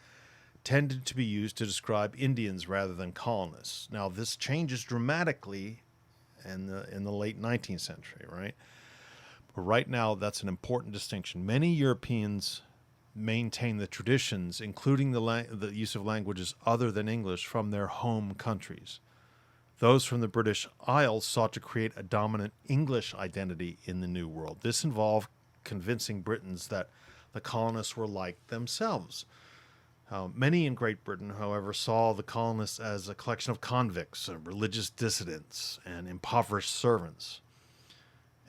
tended to be used to describe Indians rather than colonists. Now, this changes dramatically in the late 19th century, right? But right now, that's an important distinction. Many Europeans maintain the traditions, including the use of languages other than English, from their home countries. Those from the British Isles sought to create a dominant English identity in the New World. This involved convincing Britons that the colonists were like themselves. Many in Great Britain, however, saw the colonists as a collection of convicts, religious dissidents, and impoverished servants.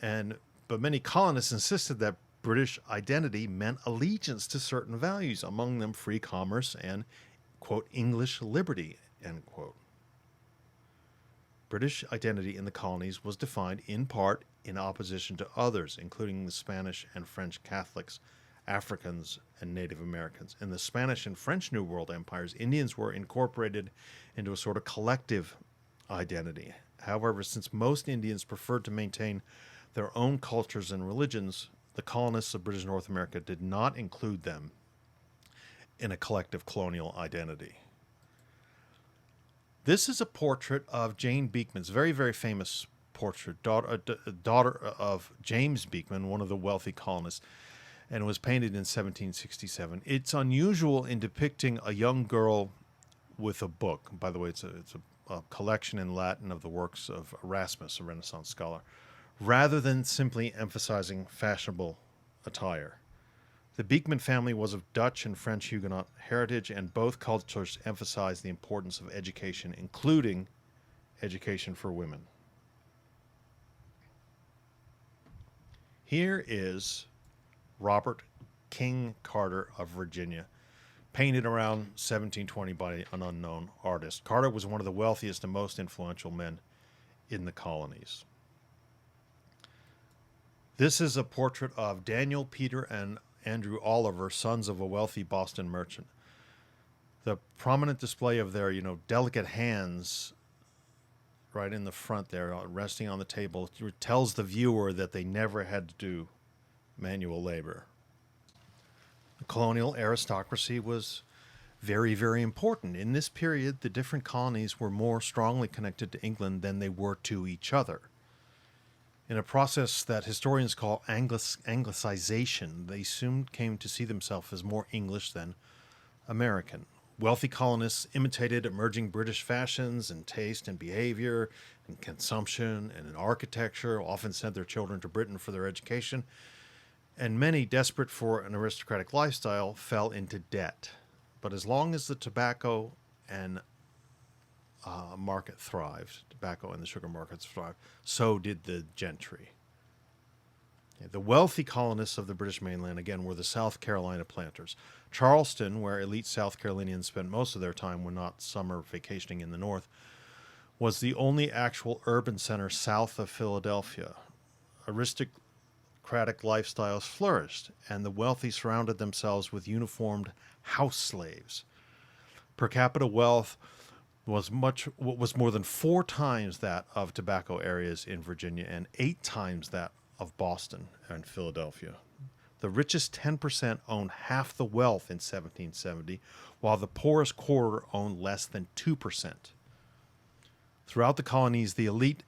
But many colonists insisted that British identity meant allegiance to certain values, among them free commerce and, quote, English liberty, end quote. British identity in the colonies was defined in part in opposition to others, including the Spanish and French Catholics, Africans, and Native Americans. In the Spanish and French New World empires, Indians were incorporated into a sort of collective identity. However, since most Indians preferred to maintain their own cultures and religions, the colonists of British North America did not include them in a collective colonial identity. This is a portrait of Jane Beekman's very, very famous portrait, daughter of James Beekman, one of the wealthy colonists, and it was painted in 1767. It's unusual in depicting a young girl with a book. By the way, it's a collection in Latin of the works of Erasmus, a Renaissance scholar, rather than simply emphasizing fashionable attire. The Beekman family was of Dutch and French Huguenot heritage, and both cultures emphasized the importance of education, including education for women. Here is Robert King Carter of Virginia, painted around 1720 by an unknown artist. Carter was one of the wealthiest and most influential men in the colonies. This is a portrait of Daniel, Peter, and Andrew Oliver, sons of a wealthy Boston merchant. The prominent display of their, delicate hands right in the front there, resting on the table, tells the viewer that they never had to do manual labor. The colonial aristocracy was very, very important. In this period, the different colonies were more strongly connected to England than they were to each other. In a process that historians call Anglicization, they soon came to see themselves as more English than American. Wealthy colonists imitated emerging British fashions in taste and behavior, in consumption, and in architecture, often sent their children to Britain for their education, and many, desperate for an aristocratic lifestyle, fell into debt. But as long as the tobacco and market thrived, tobacco and the sugar markets thrived, so did the gentry. The wealthy colonists of the British mainland, again, were the South Carolina planters. Charleston, where elite South Carolinians spent most of their time when not summer vacationing in the north, was the only actual urban center south of Philadelphia. Aristocratic lifestyles flourished, and the wealthy surrounded themselves with uniformed house slaves. Per capita wealth was more than 4 times that of tobacco areas in Virginia and 8 times that of Boston and Philadelphia. The richest 10% owned half the wealth in 1770, while the poorest quarter owned less than 2%. Throughout the colonies, the elite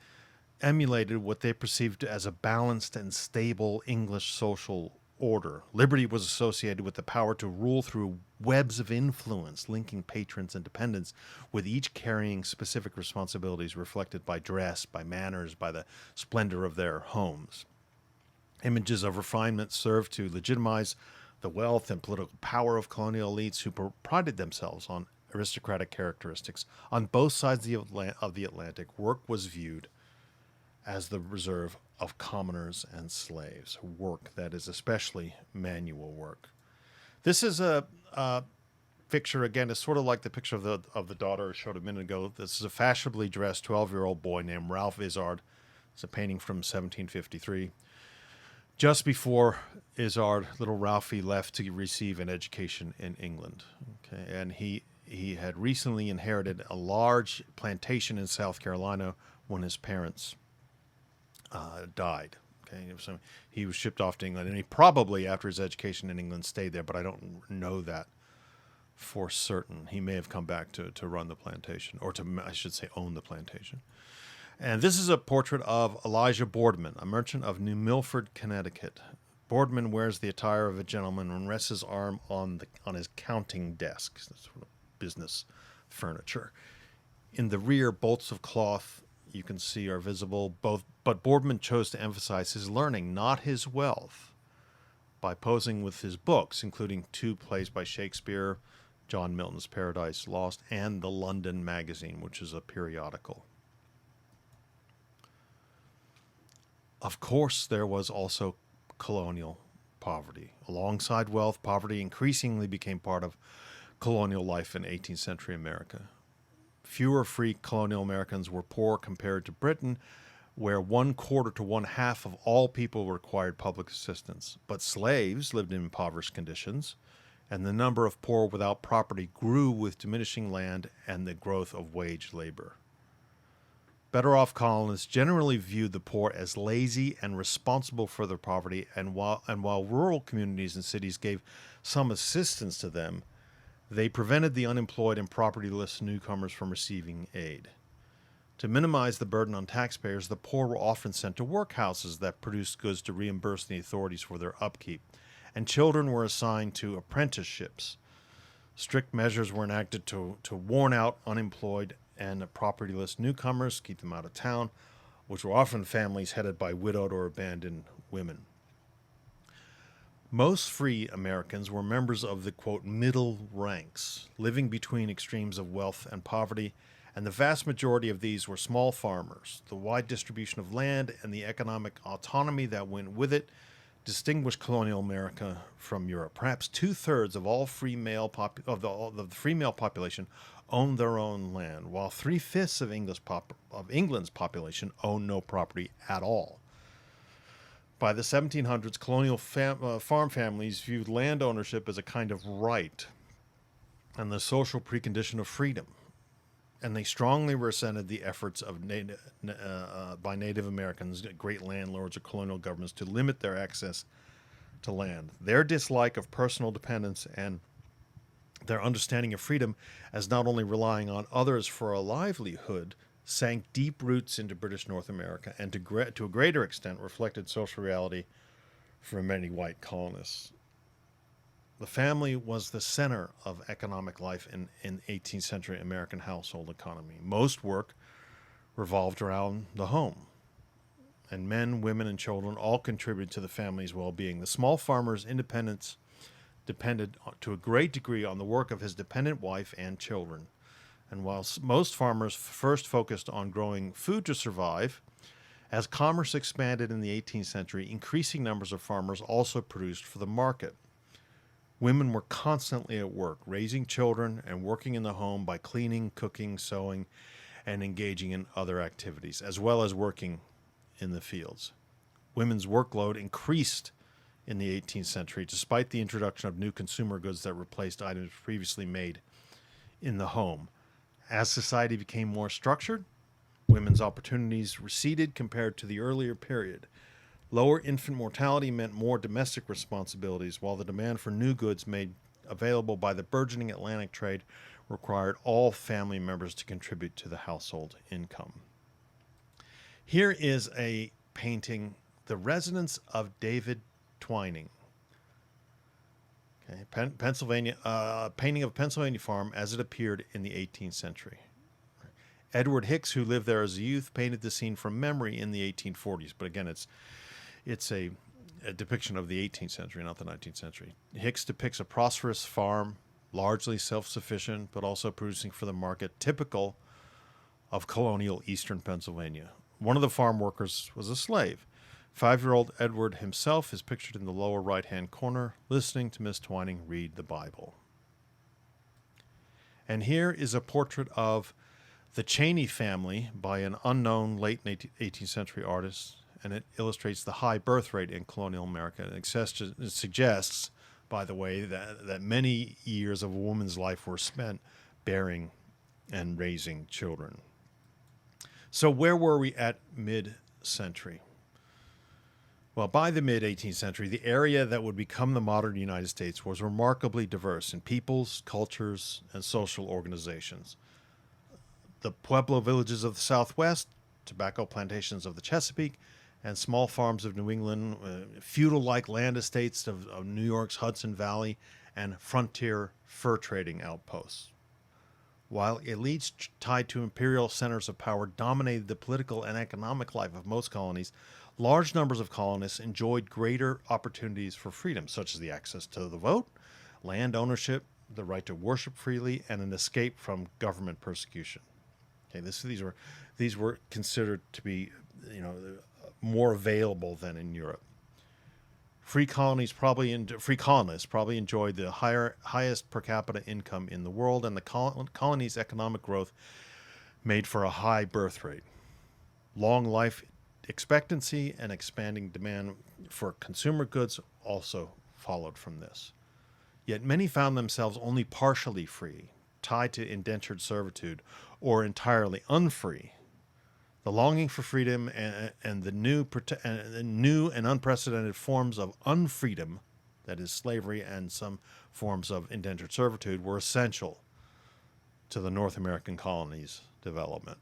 emulated what they perceived as a balanced and stable English social order. Liberty was associated with the power to rule through webs of influence, linking patrons and dependents, with each carrying specific responsibilities reflected by dress, by manners, by the splendor of their homes. Images of refinement served to legitimize the wealth and political power of colonial elites who prided themselves on aristocratic characteristics. On both sides of the Atlantic, work was viewed as the reserve of commoners and slaves, work that is especially manual work. This is a picture, again, it's sort of like the picture of the daughter I showed a minute ago. This is a fashionably dressed 12-year-old boy named Ralph Izard. It's a painting from 1753. Just before Izard, little Ralphie left to receive an education in England. Okay, and he had recently inherited a large plantation in South Carolina when his parents died. Okay, so he was shipped off to England, and he probably, after his education in England, stayed there, but I don't know that for certain. He may have come back to run the plantation, or to, I should say, own the plantation. And this is a portrait of Elijah Boardman, a merchant of New Milford, Connecticut. Boardman wears the attire of a gentleman and rests his arm on his counting desk, sort of business furniture. In the rear, bolts of cloth you can see are visible, but Boardman chose to emphasize his learning, not his wealth, by posing with his books, including 2 plays by Shakespeare, John Milton's Paradise Lost, and the London Magazine, which is a periodical. Of course, there was also colonial poverty. Alongside wealth, poverty increasingly became part of colonial life in 18th century America. Fewer free colonial Americans were poor compared to Britain, where 1/4 to 1/2 of all people required public assistance. But slaves lived in impoverished conditions, and the number of poor without property grew with diminishing land and the growth of wage labor. Better off colonists generally viewed the poor as lazy and responsible for their poverty, and while rural communities and cities gave some assistance to them, they prevented the unemployed and propertyless newcomers from receiving aid. To minimize the burden on taxpayers, the poor were often sent to workhouses that produced goods to reimburse the authorities for their upkeep, and children were assigned to apprenticeships. Strict measures were enacted to warn out unemployed and propertyless newcomers, keep them out of town, which were often families headed by widowed or abandoned women. Most free Americans were members of the, quote, middle ranks, living between extremes of wealth and poverty, and the vast majority of these were small farmers. The wide distribution of land and the economic autonomy that went with it distinguished colonial America from Europe. Perhaps 2/3 of all the free male population owned their own land, while 3/5 of England's population owned no property at all. By the 1700s, colonial farm families viewed land ownership as a kind of right and the social precondition of freedom. and they strongly resented the efforts of by Native Americans, great landlords or colonial governments, to limit their access to land. Their dislike of personal dependence and their understanding of freedom as not only relying on others for a livelihood sank deep roots into British North America and to a greater extent reflected social reality for many white colonists. The family was the center of economic life in 18th century American household economy. Most work revolved around the home, and men, women, and children all contributed to the family's well-being. The small farmer's independence depended to a great degree on the work of his dependent wife and children. And while most farmers first focused on growing food to survive, as commerce expanded in the 18th century, increasing numbers of farmers also produced for the market. Women were constantly at work, raising children and working in the home by cleaning, cooking, sewing, and engaging in other activities, as well as working in the fields. Women's workload increased in the 18th century, despite the introduction of new consumer goods that replaced items previously made in the home. As society became more structured, women's opportunities receded compared to the earlier period. Lower infant mortality meant more domestic responsibilities, while the demand for new goods made available by the burgeoning Atlantic trade required all family members to contribute to the household income. Here is a painting, The Residence of David Twining. Okay, Pennsylvania, painting of a Pennsylvania farm as it appeared in the 18th century. Edward Hicks, who lived there as a youth, painted the scene from memory in the 1840s, but again, it's a depiction of the 18th century, not the 19th century. Hicks depicts a prosperous farm, largely self-sufficient, but also producing for the market, typical of colonial eastern Pennsylvania. One of the farm workers was a slave. 5-year-old Edward himself is pictured in the lower right-hand corner, listening to Miss Twining read the Bible. And here is a portrait of the Cheney family by an unknown late 18th century artist, and it illustrates the high birth rate in colonial America. It suggests, by the way, that many years of a woman's life were spent bearing and raising children. So where were we at mid-century? Well, by the mid-18th century, the area that would become the modern United States was remarkably diverse in peoples, cultures, and social organizations. The Pueblo villages of the Southwest, tobacco plantations of the Chesapeake, and small farms of New England, feudal-like land estates of New York's Hudson Valley, and frontier fur trading outposts. While elites tied to imperial centers of power dominated the political and economic life of most colonies, large numbers of colonists enjoyed greater opportunities for freedom, such as the access to the vote, land ownership, the right to worship freely, and an escape from government persecution. Okay, these were considered to be, more available than in Europe. Free colonists probably enjoyed the highest per capita income in the world, and the colony's economic growth made for a high birth rate. Long life expectancy and expanding demand for consumer goods also followed from this. Yet many found themselves only partially free, tied to indentured servitude, or entirely unfree. The longing for freedom and the new and unprecedented forms of unfreedom, that is slavery and some forms of indentured servitude, were essential to the North American colonies' development.